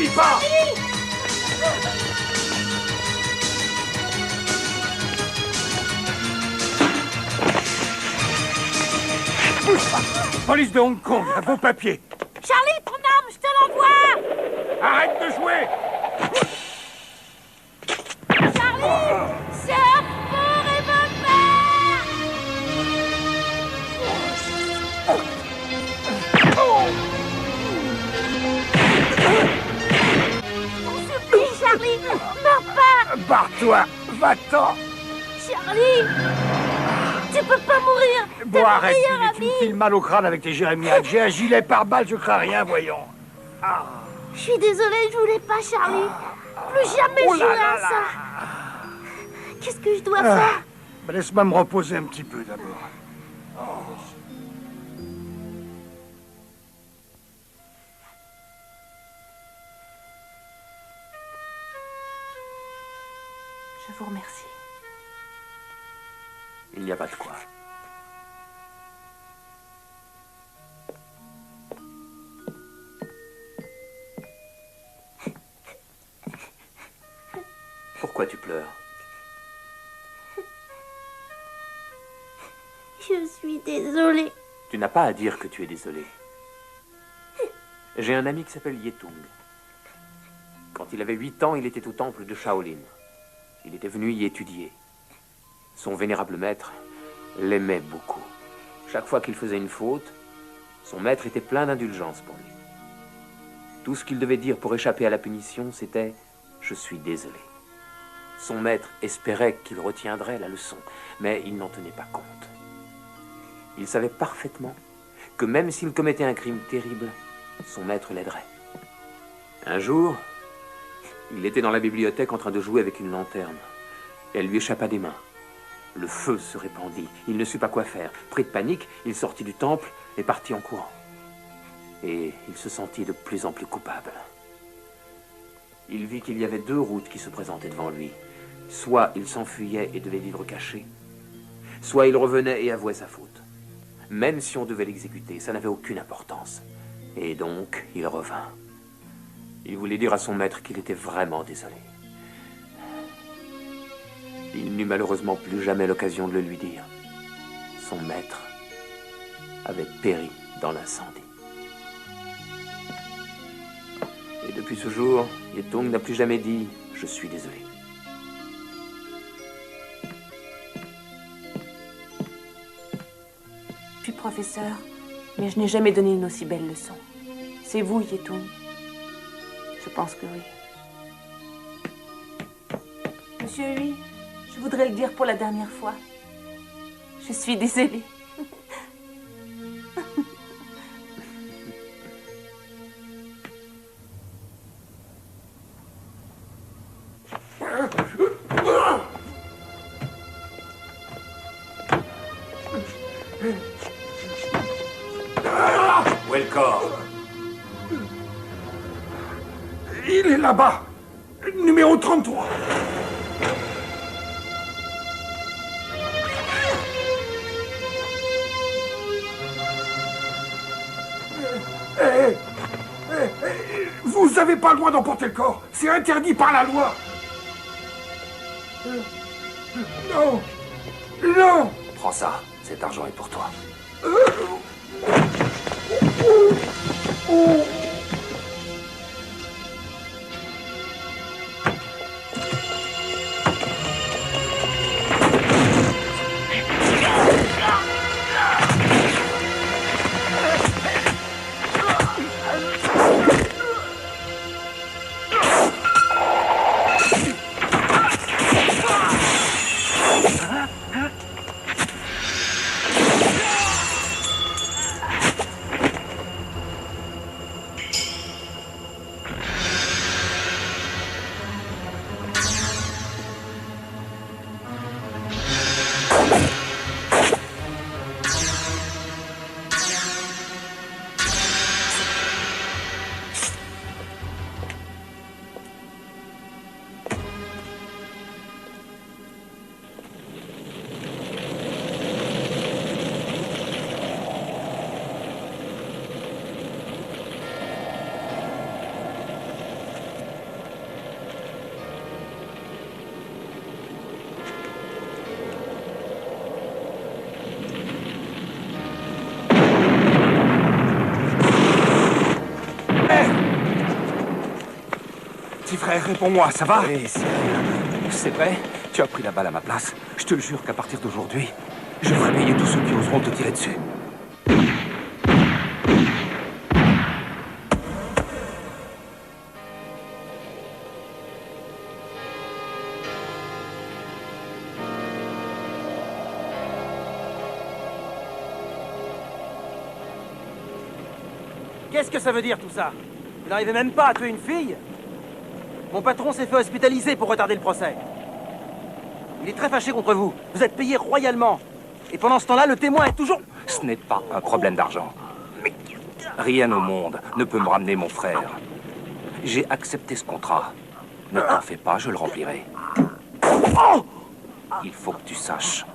dis pas! Bouge pas! Police de Hong Kong, vos papiers! Charlie, ton arme, je te l'envoie! Arrête de jouer! Charlie! C'est un faux revolver! On supplie, Charlie! Meurs pas! Barre-toi! Va-t'en! Charlie! Tu peux pas mourir! Bon, T'es arrête, mon meilleur tu me ami! files mal au crâne avec tes jérémiades. J'ai un gilet pare-balles, je crains rien, voyons. Ah. Je suis désolée, je voulais pas, Charlie. Plus jamais Oh là jouer là à là. ça. Qu'est-ce que je dois faire? Ben, laisse-moi me reposer un petit peu d'abord. Je vous remercie. Il n'y a pas de quoi. Pourquoi tu pleures? Je suis désolée. Tu n'as pas à dire que tu es désolé. J'ai un ami qui s'appelle Yetung. Quand il avait 8 ans, il était au temple de Shaolin. Il était venu y étudier. Son vénérable maître l'aimait beaucoup. Chaque fois qu'il faisait une faute, son maître était plein d'indulgence pour lui. Tout ce qu'il devait dire pour échapper à la punition, c'était « Je suis désolé ». Son maître espérait qu'il retiendrait la leçon, mais il n'en tenait pas compte. Il savait parfaitement que même s'il commettait un crime terrible, son maître l'aiderait. Un jour, il était dans la bibliothèque en train de jouer avec une lanterne. Elle lui échappa des mains. Le feu se répandit. Il ne sut pas quoi faire. Pris de panique, il sortit du temple et partit en courant. Et il se sentit de plus en plus coupable. Il vit qu'il y avait 2 routes qui se présentaient devant lui. Soit il s'enfuyait et devait vivre caché, soit il revenait et avouait sa faute. Même si on devait l'exécuter, ça n'avait aucune importance. Et donc, il revint. Il voulait dire à son maître qu'il était vraiment désolé. Il n'eut malheureusement plus jamais l'occasion de le lui dire. Son maître avait péri dans l'incendie. Et depuis ce jour, Yetung n'a plus jamais dit « Je suis désolé ». Je suis professeur, mais je n'ai jamais donné une aussi belle leçon. C'est vous, Yetung. Je pense que oui. Monsieur Hui, je voudrais le dire pour la dernière fois. Je suis désolée. Où est le corps? Il est là-bas. Numéro 33. Vous n'avez pas le droit d'emporter le corps. C'est interdit par la loi. Non. Non. Prends ça, cet argent est pour toi. petit frère, réponds-moi, ça va? Oui, c'est rien. C'est vrai, tu as pris la balle à ma place. Je te le jure qu'à partir d'aujourd'hui, je ferai payer tous ceux qui oseront te tirer dessus. Qu'est-ce que ça veut dire tout ça? Vous n'arrivez même pas à tuer une fille? Mon patron s'est fait hospitaliser pour retarder le procès. Il est très fâché contre vous. Vous êtes payé royalement. Et pendant ce temps-là, le témoin est toujours... Ce n'est pas un problème d'argent. Rien au monde ne peut me ramener mon frère. J'ai accepté ce contrat. Ne t'en fais pas, je le remplirai. Il faut que tu saches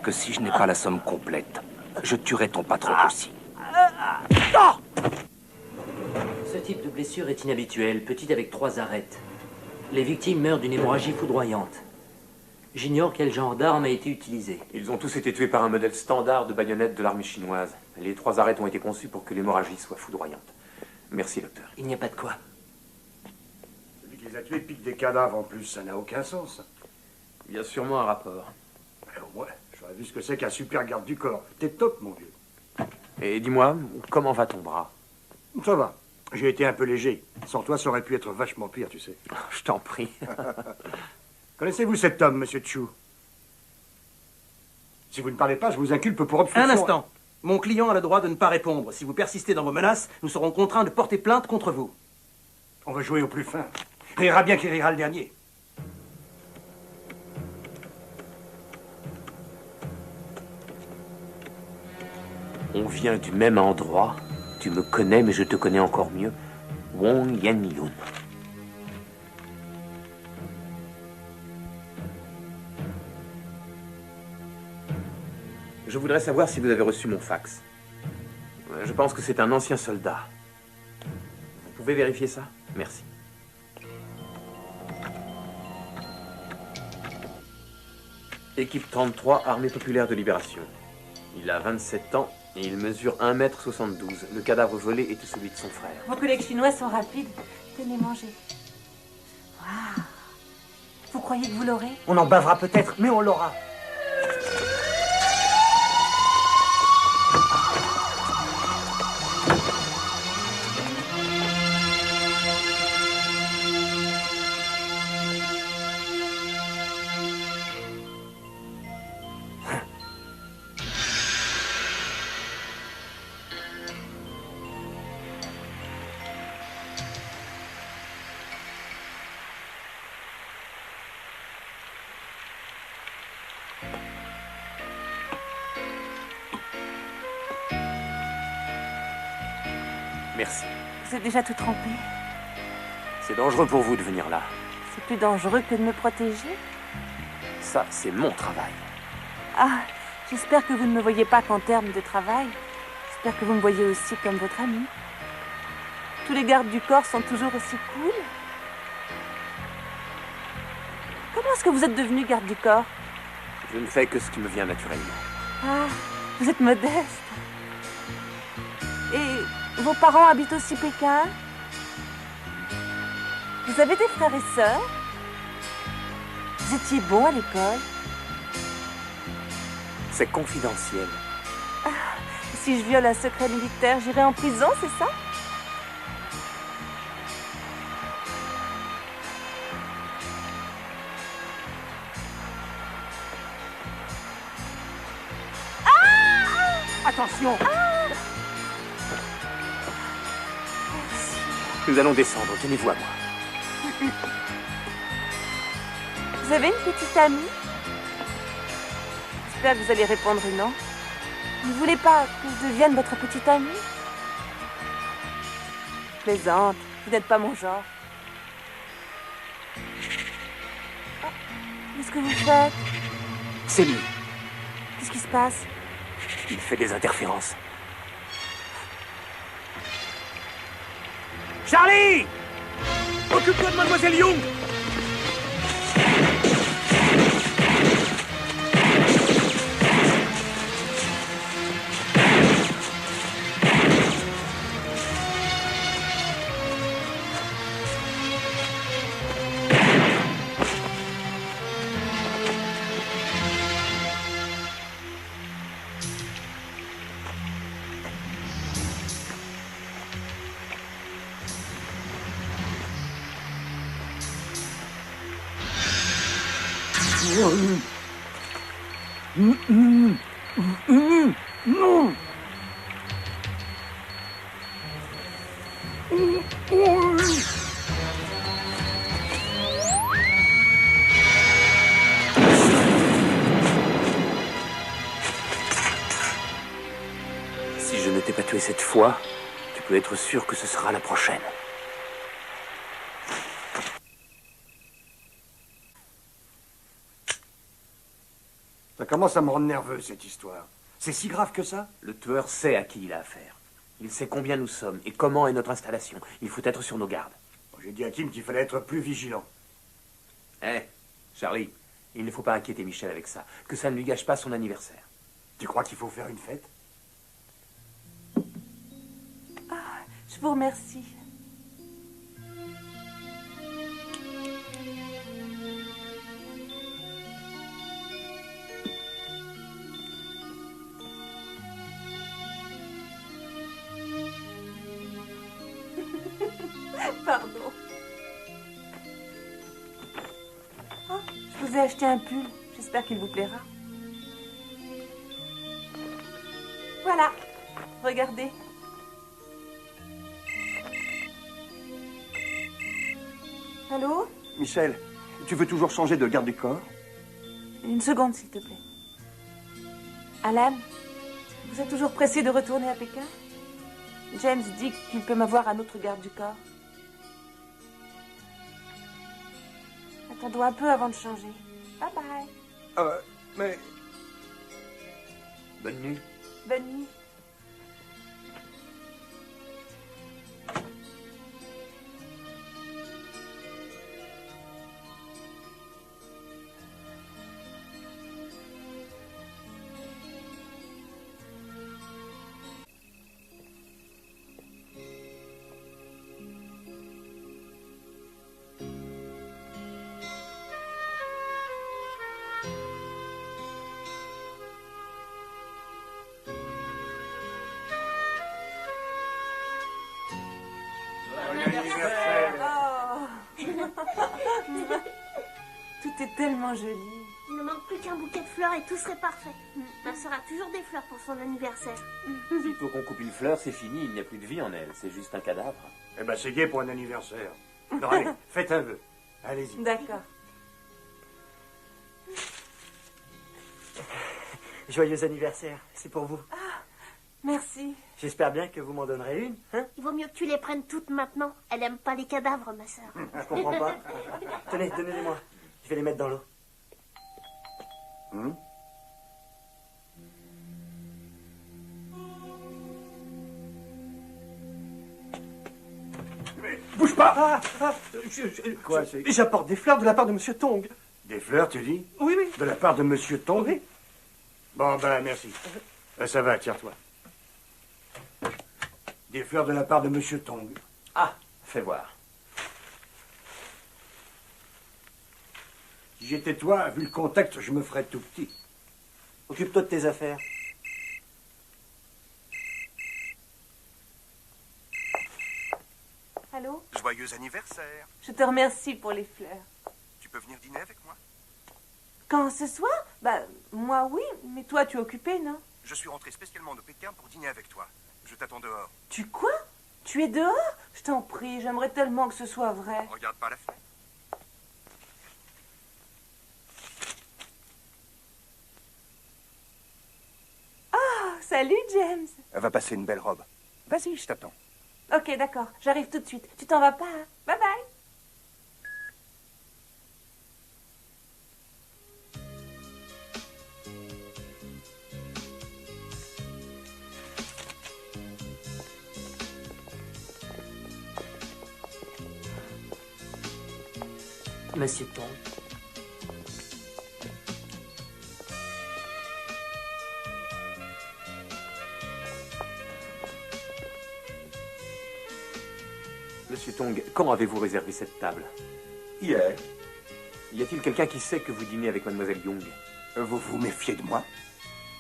que si je n'ai pas la somme complète, je tuerai ton patron aussi. Ce type de blessure est inhabituel, petite avec 3 arêtes. Les victimes meurent d'une hémorragie foudroyante. J'ignore quel genre d'arme a été utilisé. Ils ont tous été tués par un modèle standard de baïonnette de l'armée chinoise. Les 3 arêtes ont été conçues pour que l'hémorragie soit foudroyante. Merci, docteur. Il n'y a pas de quoi. Celui qui les a tués pique des cadavres en plus, ça n'a aucun sens. Il y a sûrement un rapport. Au moins, j'aurais vu ce que c'est qu'un super garde du corps. T'es top, mon vieux. Et dis-moi, comment va ton bras? Ça va. J'ai été un peu léger. Sans toi, ça aurait pu être vachement pire, tu sais. Je t'en prie. Connaissez-vous cet homme, monsieur Chu? Si vous ne parlez pas, je vous inculpe pour obstruction. Un instant. Mon client a le droit de ne pas répondre. Si vous persistez dans vos menaces, nous serons contraints de porter plainte contre vous. On va jouer au plus fin. Rira bien qui rira le dernier. On vient du même endroit. Tu me connais, mais je te connais encore mieux. Wong Yan-yun. Je voudrais savoir si vous avez reçu mon fax. Je pense que c'est un ancien soldat. Vous pouvez vérifier ça? Merci. Équipe 33, Armée populaire de libération. Il a 27 ans et il mesure 1,72 m. Le cadavre volé était celui de son frère. Vos collègues chinois sont rapides. Tenez, mangez. Waouh. Vous croyez que vous l'aurez? On en bavera peut-être, mais on l'aura. Merci. Vous êtes déjà tout trempé. C'est dangereux pour vous de venir là. C'est plus dangereux que de me protéger. Ça, c'est mon travail. Ah, j'espère que vous ne me voyez pas qu'en termes de travail. J'espère que vous me voyez aussi comme votre ami. Tous les gardes du corps sont toujours aussi cool. Comment est-ce que vous êtes devenu garde du corps? Je ne fais que ce qui me vient naturellement. Ah, vous êtes modeste. Et vos parents habitent aussi Pékin? Vous avez des frères et sœurs? Vous étiez bon à l'école? C'est confidentiel. Ah, si je viole un secret militaire, j'irai en prison, c'est ça? Attention! Nous allons descendre. Tenez-vous à moi. Vous avez une petite amie? J'espère que vous allez répondre non. Vous ne voulez pas que je devienne votre petite amie? Je plaisante. Vous n'êtes pas mon genre. Oh, qu'est-ce que vous faites? C'est lui. Qu'est-ce qui se passe? Il fait des interférences. Charlie! Occupe-toi de Mademoiselle Young! Non. Si je ne t'ai pas tué cette fois, tu peux être sûr que ce sera la prochaine. Ça commence à me rendre nerveux, cette histoire. C'est si grave que ça? Le tueur sait à qui il a affaire. Il sait combien nous sommes et comment est notre installation. Il faut être sur nos gardes. J'ai dit à Kim qu'il fallait être plus vigilant. Charlie, il ne faut pas inquiéter Michel avec ça. Que ça ne lui gâche pas son anniversaire. Tu crois qu'il faut faire une fête? Je vous remercie. Pardon. Oh, je vous ai acheté un pull. J'espère qu'il vous plaira. Voilà. Regardez. Allô? Michel, tu veux toujours changer de garde du corps? Une seconde, s'il te plaît. Alan, vous êtes toujours pressé de retourner à Pékin? James dit qu'il peut m'avoir un autre garde du corps. Attendons un peu avant de changer. Bye bye. Mais... Bonne nuit. Bonne nuit. Tout est tellement joli. Il ne manque plus qu'un bouquet de fleurs et tout serait parfait. Ma sœur a toujours des fleurs pour son anniversaire. S'il faut qu'on coupe une fleur, c'est fini. Il n'y a plus de vie en elle. C'est juste un cadavre. Eh ben, c'est gai pour un anniversaire. Non, allez, faites un vœu. Allez-y. D'accord. Joyeux anniversaire, c'est pour vous. Merci. J'espère bien que vous m'en donnerez une, hein? Il vaut mieux que tu les prennes toutes maintenant. Elle aime pas les cadavres, ma sœur. Je comprends pas. Tenez, donnez-les-moi. Je vais les mettre dans l'eau. Bouge pas! Quoi, j'apporte des fleurs de la part de Monsieur Tong. Des fleurs, tu dis? Oui, oui. De la part de Monsieur Tong? Bon, ben, merci. Ça va, tire-toi. Des fleurs de la part de Monsieur Tong. Ah, fais voir. Si j'étais toi, vu le contexte, je me ferais tout petit. Occupe-toi de tes affaires. Allô? Joyeux anniversaire. Je te remercie pour les fleurs. Tu peux venir dîner avec moi? Quand ce soir? Bah, moi oui, mais toi tu es occupé, non? Je suis rentré spécialement de Pékin pour dîner avec toi. Je t'attends dehors. Tu quoi? Tu es dehors? Je t'en prie, j'aimerais tellement que ce soit vrai. Regarde par la fenêtre. Oh, salut James. Elle va passer une belle robe. Vas-y, je t'attends. Ok, d'accord, j'arrive tout de suite. Tu t'en vas pas, hein? Bye bye. Monsieur Tong. Monsieur Tong, quand avez-vous réservé cette table? Hier. Y a-t-il quelqu'un qui sait que vous dînez avec Mademoiselle Young? Vous vous méfiez de moi?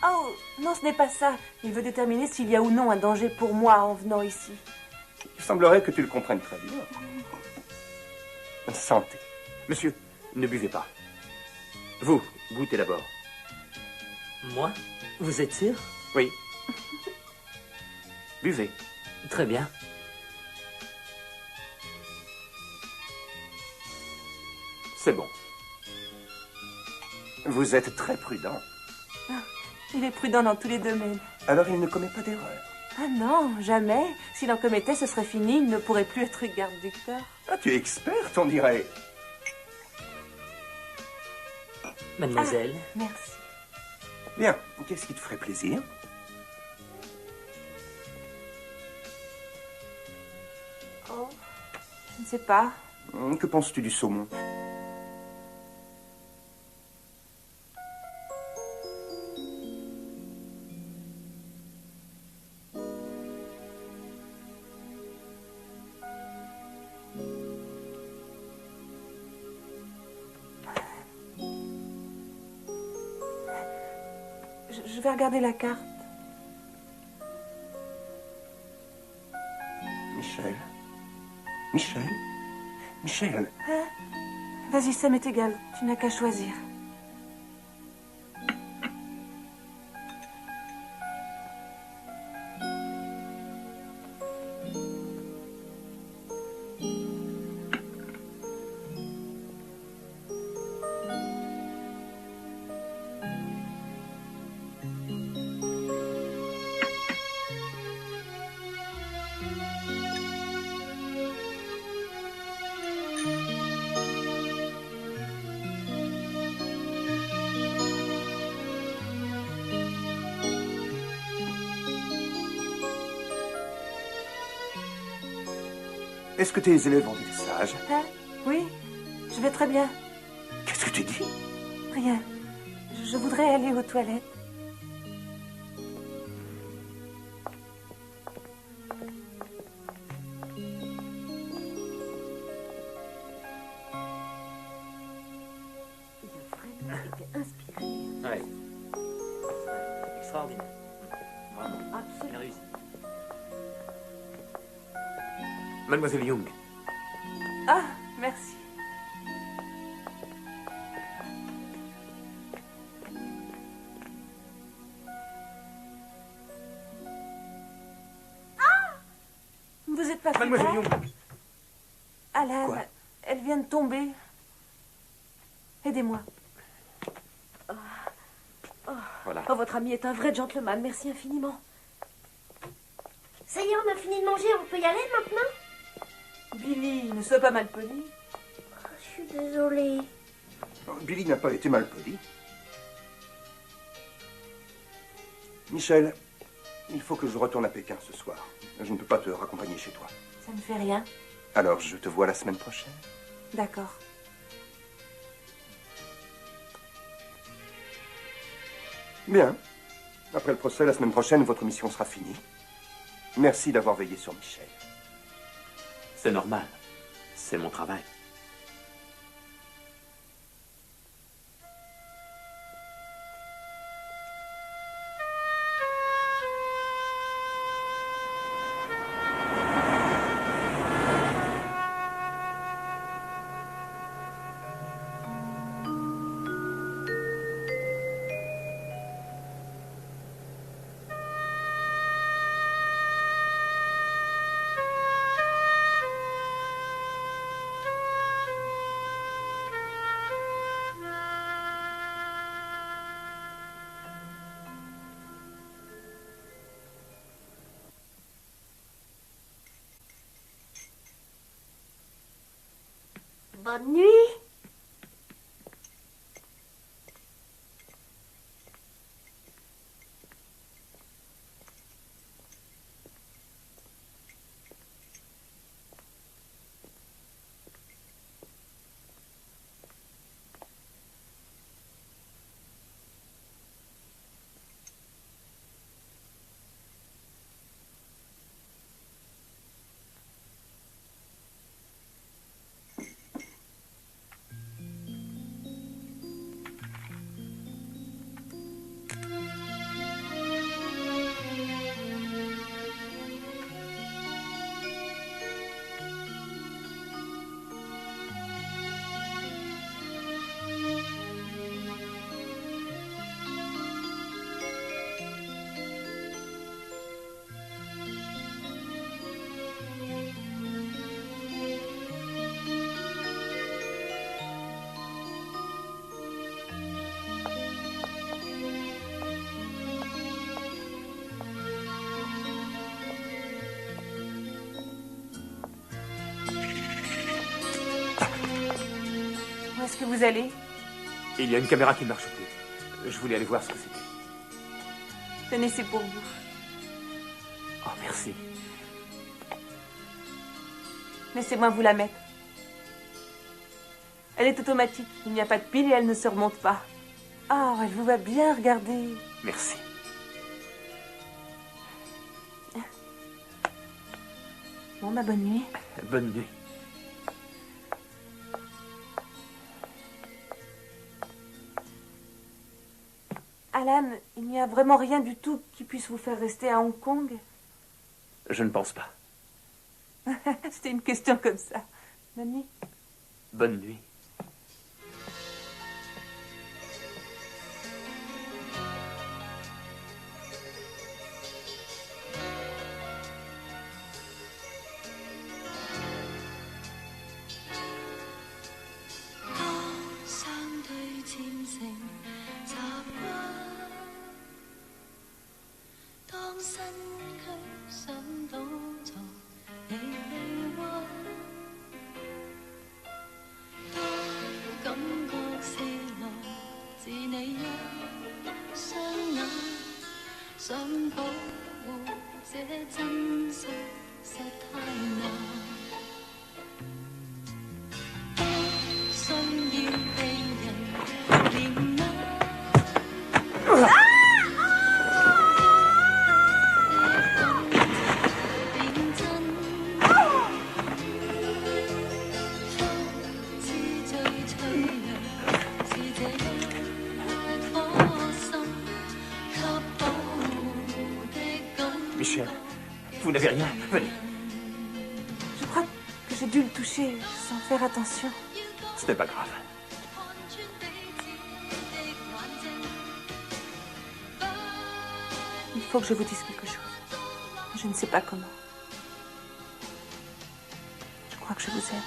Oh, non, ce n'est pas ça. Il veut déterminer s'il y a ou non un danger pour moi en venant ici. Il semblerait que tu le comprennes très bien. Santé. Monsieur, ne buvez pas. Vous, goûtez d'abord. Moi? Vous êtes sûr? Oui. Buvez. Très bien. C'est bon. Vous êtes très prudent. Ah, il est prudent dans tous les domaines. Alors il ne commet pas d'erreur. Ah non, jamais. S'il en commettait, ce serait fini. Il ne pourrait plus être garde du corps. Ah, tu es experte, on dirait. Mademoiselle. Ah, merci. Bien, qu'est-ce qui te ferait plaisir? Oh, je ne sais pas. Que penses-tu du saumon? Je vais regarder la carte. Michel? Michel? Michel? Hein? Vas-y, ça m'est égal. Tu n'as qu'à choisir. Est-ce que tes élèves ont été sages? Hein? Oui, je vais très bien. Qu'est-ce que tu dis? Rien. Je voudrais aller aux toilettes. Il a vraiment été inspiré. Ouais. Extraordinaire. Vraiment. Absolument. Il a réussi. Mademoiselle Young. Ah, merci. Vous êtes pas Mademoiselle frère? Young. Alan, Quoi? elle vient de tomber. Aidez-moi. Voilà. Oh, votre ami est un vrai gentleman. Merci infiniment. Ça y est, on a fini de manger, on peut y aller maintenant? Billy, ne sois pas mal poli. Je suis désolée. Billy n'a pas été mal poli. Michel, il faut que je retourne à Pékin ce soir. Je ne peux pas te raccompagner chez toi. Ça ne fait rien. Alors, je te vois la semaine prochaine. D'accord. Bien. Après le procès, la semaine prochaine, votre mission sera finie. Merci d'avoir veillé sur Michel. C'est normal. C'est mon travail. Bonne nuit. est-ce que vous allez? Il y a une caméra qui ne marche plus. Je voulais aller voir ce que c'était. Tenez, c'est pour vous. Oh, merci. Laissez-moi vous la mettre. Elle est automatique. Il n'y a pas de pile et elle ne se remonte pas. Ah, elle vous va bien, regardez. Merci. Bon, bah, bonne nuit. Bonne nuit. Alan, il n'y a vraiment rien du tout qui puisse vous faire rester à Hong Kong? Je ne pense pas. C'était une question comme ça. Bonne nuit. Bonne nuit. Michel, vous n'avez rien. Venez. Je crois que j'ai dû le toucher sans faire attention. Ce n'est pas grave. Il faut que je vous dise quelque chose. Je ne sais pas comment. Je crois que je vous aime.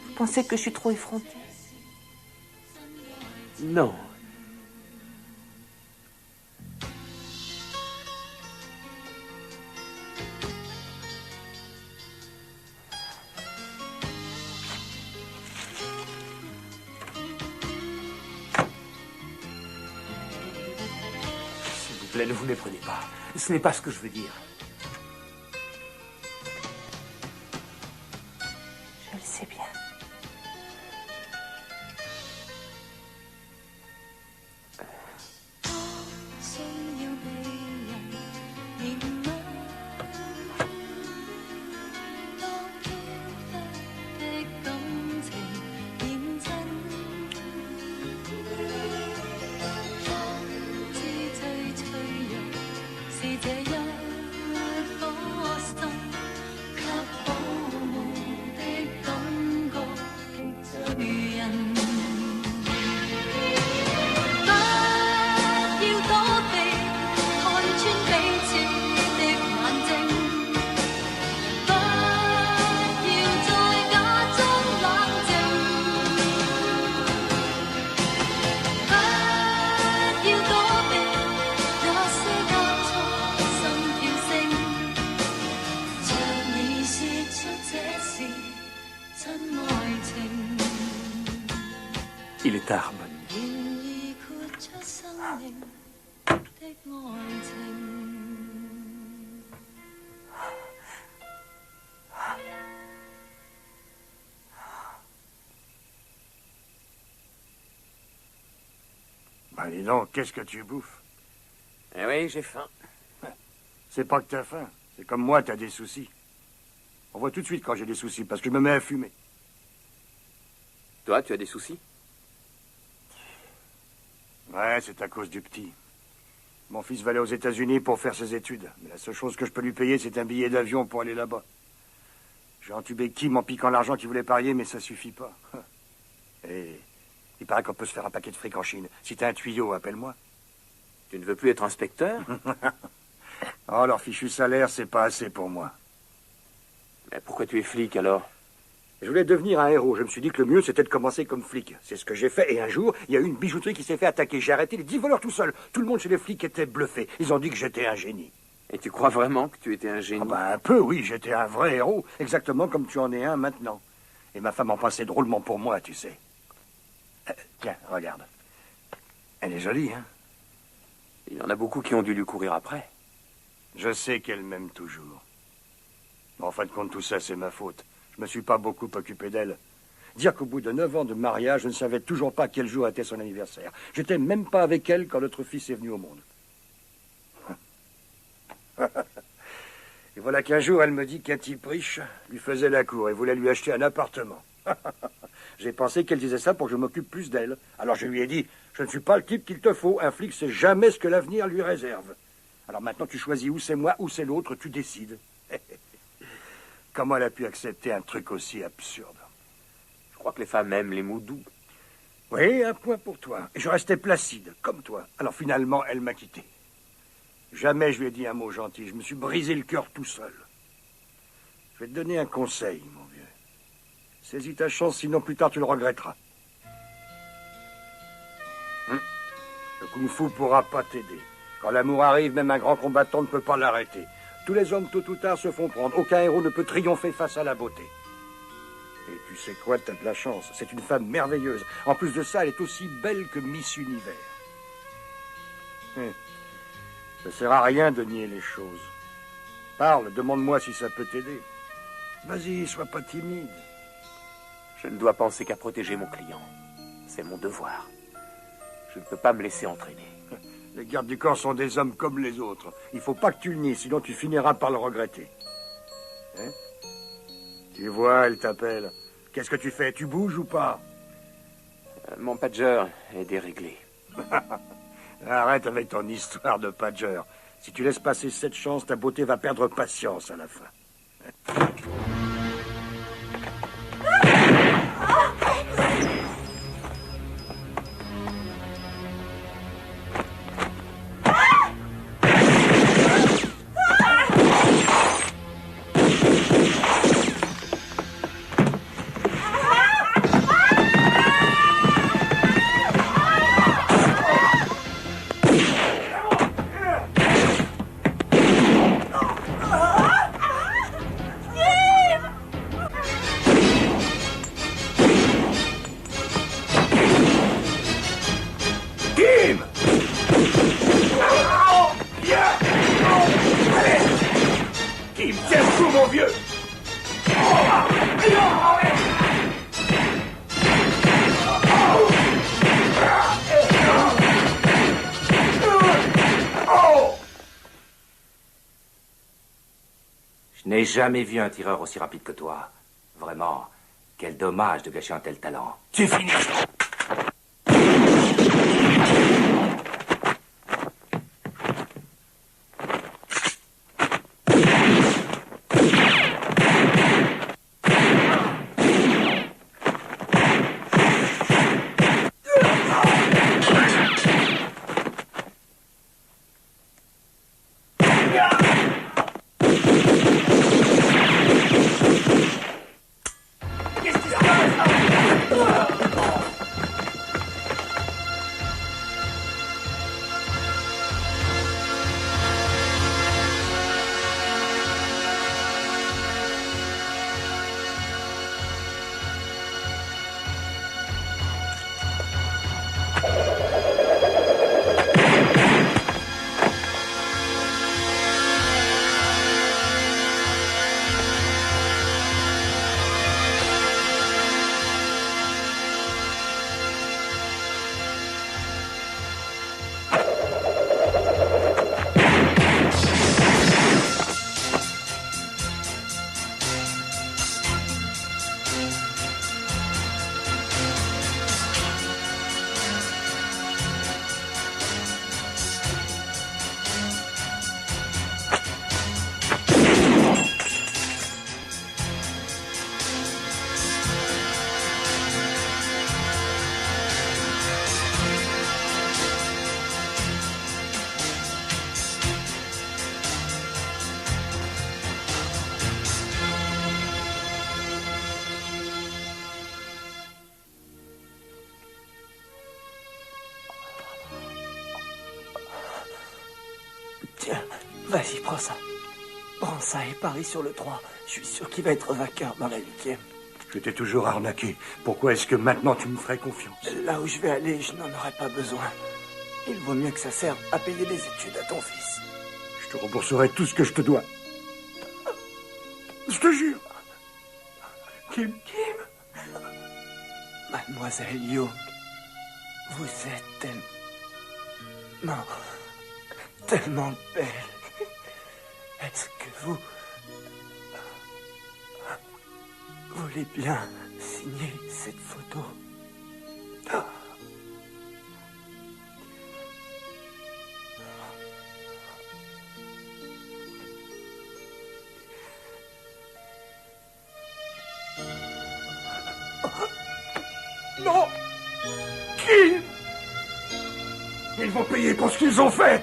Vous pensez que je suis trop effrontée? Non. S'il vous plaît, ne vous méprenez pas. Ce n'est pas ce que je veux dire. Je le sais bien. Il est tard, bonne nuit. Ben dis donc, qu'est-ce que tu bouffes? Eh oui, j'ai faim. C'est pas que t'as faim. C'est comme moi, t'as des soucis. On voit tout de suite quand j'ai des soucis, parce que je me mets à fumer. Toi, tu as des soucis? Ouais, c'est à cause du petit. Mon fils va aller aux États-Unis pour faire ses études. Mais la seule chose que je peux lui payer, c'est un billet d'avion pour aller là-bas. J'ai entubé Kim en piquant l'argent qu'il voulait parier, mais ça suffit pas. Et il paraît qu'on peut se faire un paquet de fric en Chine. Si t'as un tuyau, appelle-moi. Tu ne veux plus être inspecteur? Oh, leur fichu salaire, c'est pas assez pour moi. Mais pourquoi tu es flic, alors? Je voulais devenir un héros. Je me suis dit que le mieux, c'était de commencer comme flic. C'est ce que j'ai fait. Et un jour, il y a eu une bijouterie qui s'est fait attaquer. J'ai arrêté les 10 voleurs tout seul. Tout le monde chez les flics était bluffé. Ils ont dit que j'étais un génie. Et tu crois vraiment que tu étais un génie? Ah bah, un peu, oui, j'étais un vrai héros, exactement comme tu en es un maintenant. Et ma femme en passait drôlement pour moi, tu sais. Tiens, regarde. Elle est jolie, hein? Il y en a beaucoup qui ont dû lui courir après. Je sais qu'elle m'aime toujours. En fin de compte, tout ça, c'est ma faute. Je me suis pas beaucoup occupé d'elle. Dire qu'au bout de 9 ans de mariage, je ne savais toujours pas quel jour était son anniversaire. J'étais même pas avec elle quand notre fils est venu au monde. Et voilà qu'un jour, elle me dit qu'un type riche lui faisait la cour et voulait lui acheter un appartement. J'ai pensé qu'elle disait ça pour que je m'occupe plus d'elle. Alors je lui ai dit, je ne suis pas le type qu'il te faut. Un flic sait jamais ce que l'avenir lui réserve. Alors maintenant, tu choisis où c'est moi, où c'est l'autre, tu décides. Comment elle a pu accepter un truc aussi absurde? Je crois que les femmes aiment les mots doux. Oui, un point pour toi. Et je restais placide, comme toi. Alors finalement, elle m'a quitté. Jamais je lui ai dit un mot gentil. Je me suis brisé le cœur tout seul. Je vais te donner un conseil, mon vieux. Saisis ta chance, sinon plus tard tu le regretteras. Le kung-fu pourra pas t'aider. Quand l'amour arrive, même un grand combattant ne peut pas l'arrêter. Tous les hommes, tôt ou tard, se font prendre. Aucun héros ne peut triompher face à la beauté. Et tu sais quoi, t'as de la chance. C'est une femme merveilleuse. En plus de ça, elle est aussi belle que Miss Univers. Ça sert à rien de nier les choses. Parle, demande-moi si ça peut t'aider. Vas-y, sois pas timide. Je ne dois penser qu'à protéger mon client. C'est mon devoir. Je ne peux pas me laisser entraîner. Les gardes du corps sont des hommes comme les autres. Il faut pas que tu le nies, sinon tu finiras par le regretter. Hein? Tu vois, elle t'appelle. Qu'est-ce que tu fais? Tu bouges ou pas? Mon pager est déréglé. Arrête avec ton histoire de pager. Si tu laisses passer cette chance, ta beauté va perdre patience à la fin. Je n'ai jamais vu un tireur aussi rapide que toi. Vraiment, quel dommage de gâcher un tel talent. C'est fini. Vas-y, prends ça. Prends ça et parie sur le 3. Je suis sûr qu'il va être vainqueur dans la 8e. Je t'ai toujours arnaqué. Pourquoi est-ce que maintenant tu me ferais confiance? Là où je vais aller, je n'en aurai pas besoin. Il vaut mieux que ça serve à payer des études à ton fils. Je te rembourserai tout ce que je te dois. Je te jure. Kim. Mademoiselle Young, vous êtes tellement belle. Est-ce que vous voulez bien signer cette photo? Non! Kim! Ils vont payer pour ce qu'ils ont fait!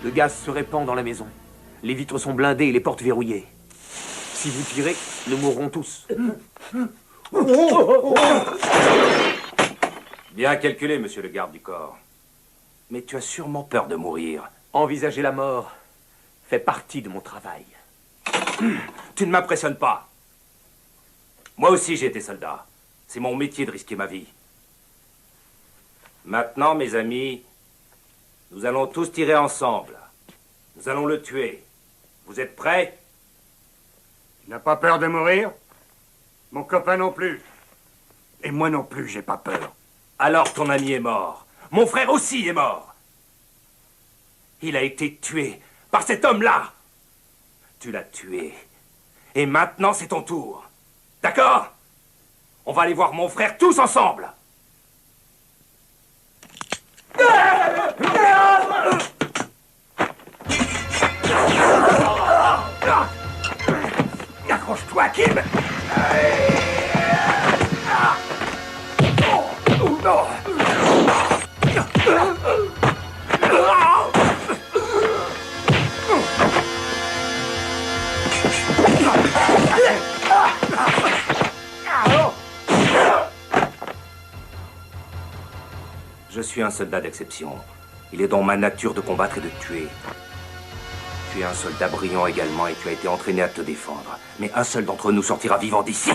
Le gaz se répand dans la maison. Les vitres sont blindées et les portes verrouillées. Si vous tirez, nous mourrons tous. Bien calculé, monsieur le garde du corps. Mais tu as sûrement peur de mourir. Envisager la mort fait partie de mon travail. Tu ne m'impressionnes pas. Moi aussi, j'ai été soldat. C'est mon métier de risquer ma vie. Maintenant, mes amis, nous allons tous tirer ensemble. Nous allons le tuer. Vous êtes prêts? Tu n'as pas peur de mourir? Mon copain non plus. Et moi non plus, j'ai pas peur. Alors ton ami est mort. Mon frère aussi est mort. Il a été tué par cet homme-là. Tu l'as tué. Et maintenant, c'est ton tour. D'accord? On va aller voir mon frère tous ensemble. Accroche-toi, Kim! Je suis un soldat d'exception. Il est dans ma nature de combattre et de tuer. Tu es un soldat brillant également et tu as été entraîné à te défendre. Mais un seul d'entre nous sortira vivant d'ici.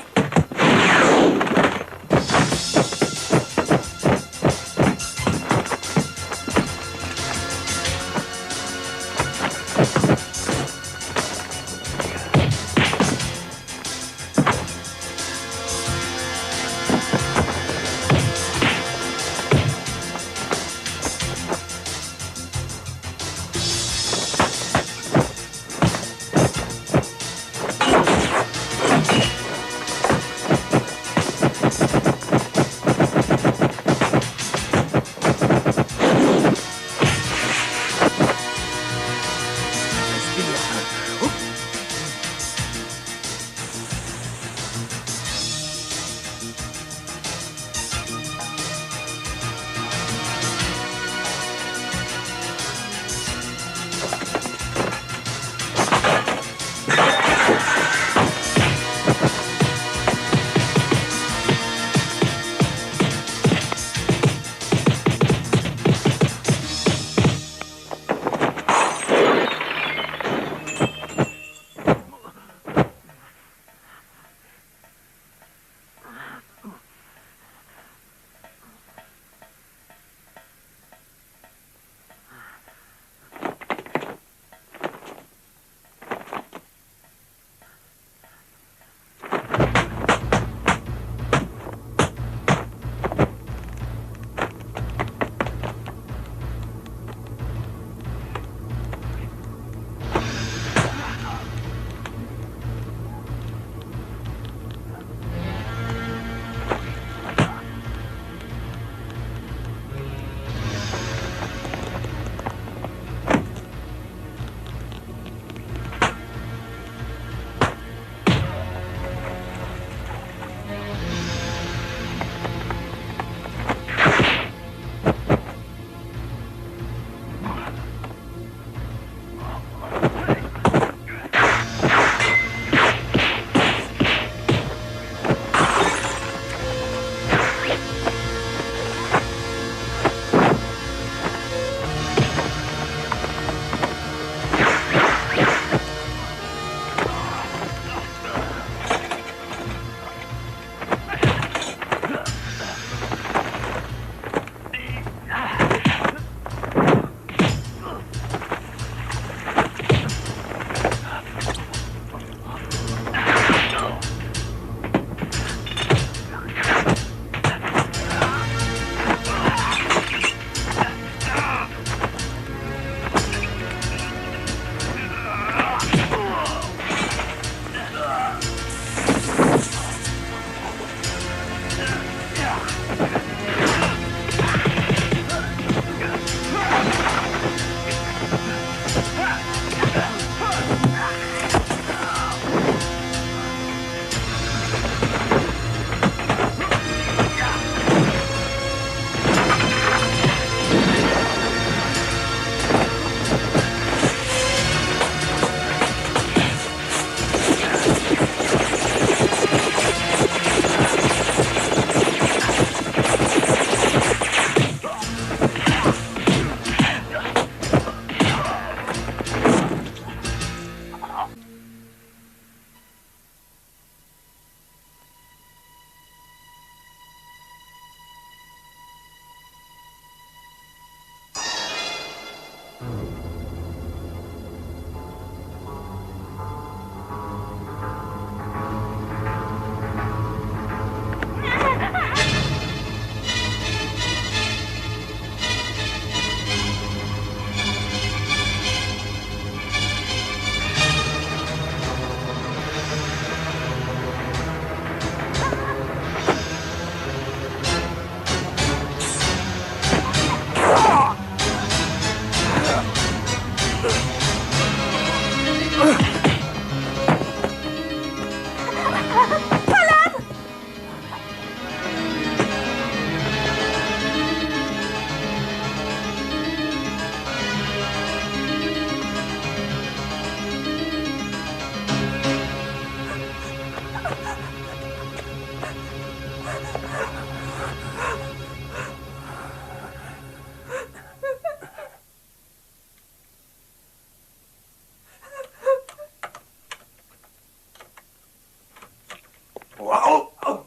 Oh, oh.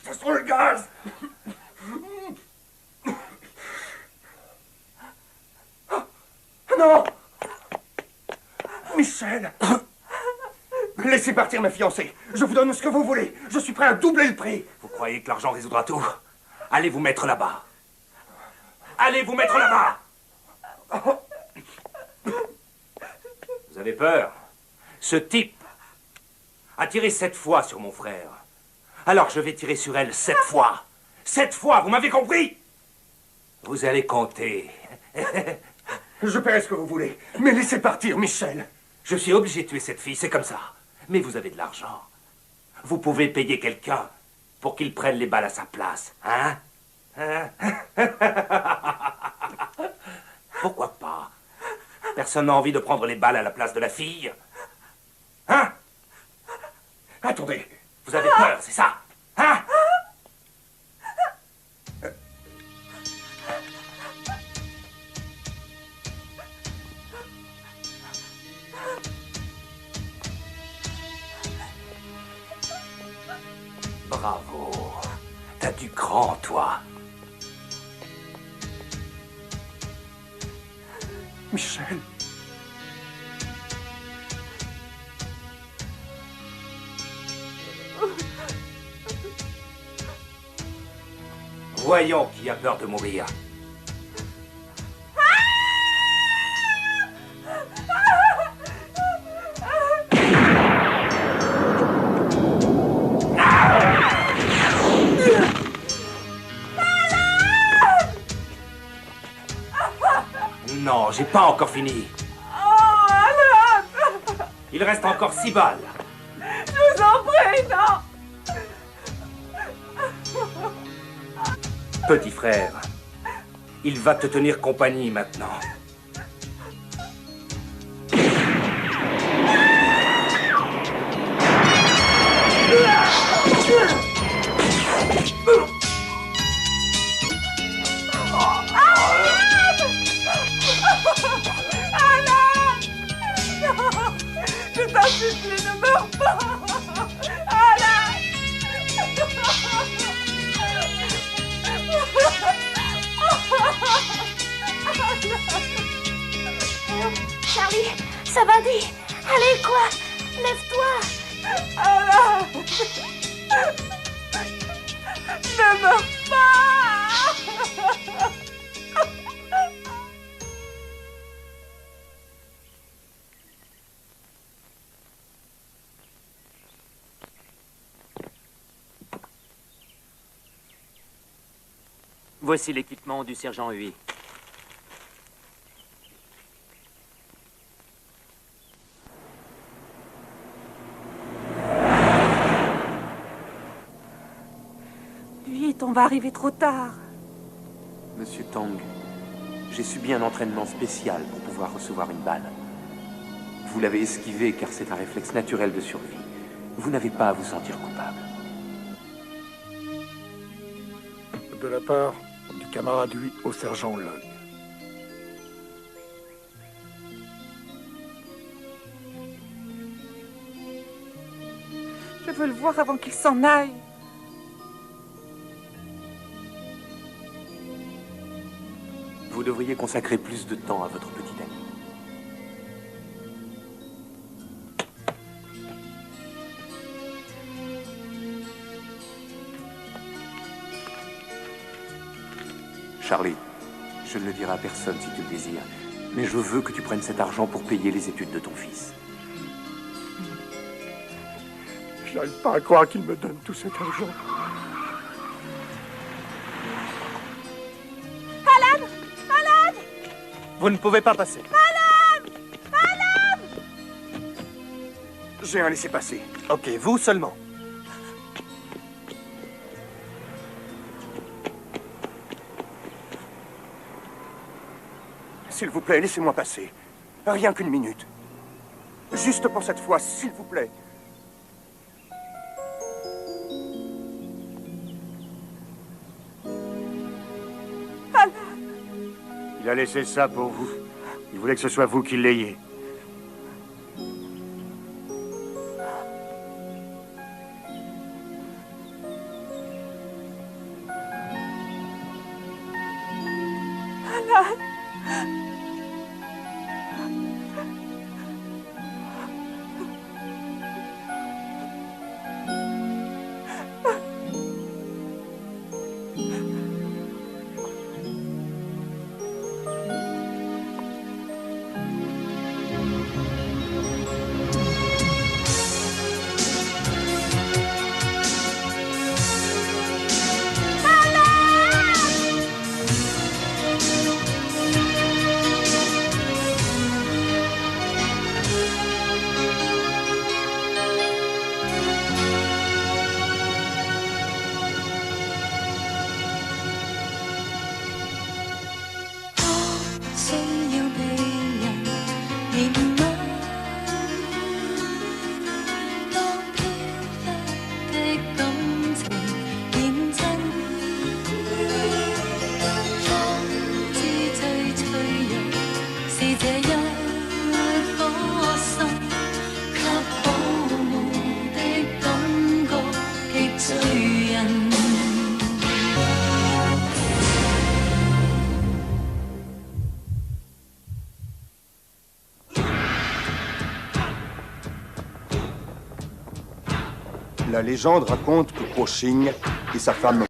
Ça sent le gaz. Non. Michel. Laissez partir ma fiancée. Je vous donne ce que vous voulez. Je suis prêt à doubler le prix. Vous croyez que l'argent résoudra tout? Allez vous mettre là-bas. Allez vous mettre là-bas. Vous avez peur? Ce type a tiré 7 fois sur mon frère. Alors je vais tirer sur elle 7 fois. 7 fois, vous m'avez compris? Vous allez compter. Je paierai ce que vous voulez. Mais laissez partir, Michel. Je suis obligé de tuer cette fille, c'est comme ça. Mais vous avez de l'argent. Vous pouvez payer quelqu'un pour qu'il prenne les balles à sa place. Hein? Pourquoi pas? Personne n'a envie de prendre les balles à la place de la fille. Hein? Attendez. Vous avez peur, c'est ça? Hein? Bravo. T'as du cran, toi. Michel. Voyons qui a peur de mourir. Non, j'ai pas encore fini. Oh, Alan! Il reste encore 6 balles. Je vous en prie, non! Petit frère, il va te tenir compagnie maintenant. Je t'en supplie, ne meurs pas! Alan! Charlie, ça va dit. Allez, quoi? Lève-toi. Alan! Ne meurs pas! Voici l'équipement du sergent Hui. Vite, on va arriver trop tard. Monsieur Tang, j'ai subi un entraînement spécial pour pouvoir recevoir une balle. Vous l'avez esquivé car c'est un réflexe naturel de survie. Vous n'avez pas à vous sentir coupable. De la part du camarade Hui au sergent Log. Je veux le voir avant qu'il s'en aille. Vous devriez consacrer plus de temps à votre petit ami. Charlie, je ne le dirai à personne si tu le désires, mais je veux que tu prennes cet argent pour payer les études de ton fils. Je n'arrive pas à croire qu'il me donne tout cet argent. Alan! Alan! Vous ne pouvez pas passer. Alan! Alan! J'ai un laissez-passer. Ok, vous seulement. S'il vous plaît, laissez-moi passer. Rien qu'une minute. Juste pour cette fois, s'il vous plaît. Alan! Il a laissé ça pour vous. Il voulait que ce soit vous qui l'ayez. La légende raconte que Guo Xing et sa femme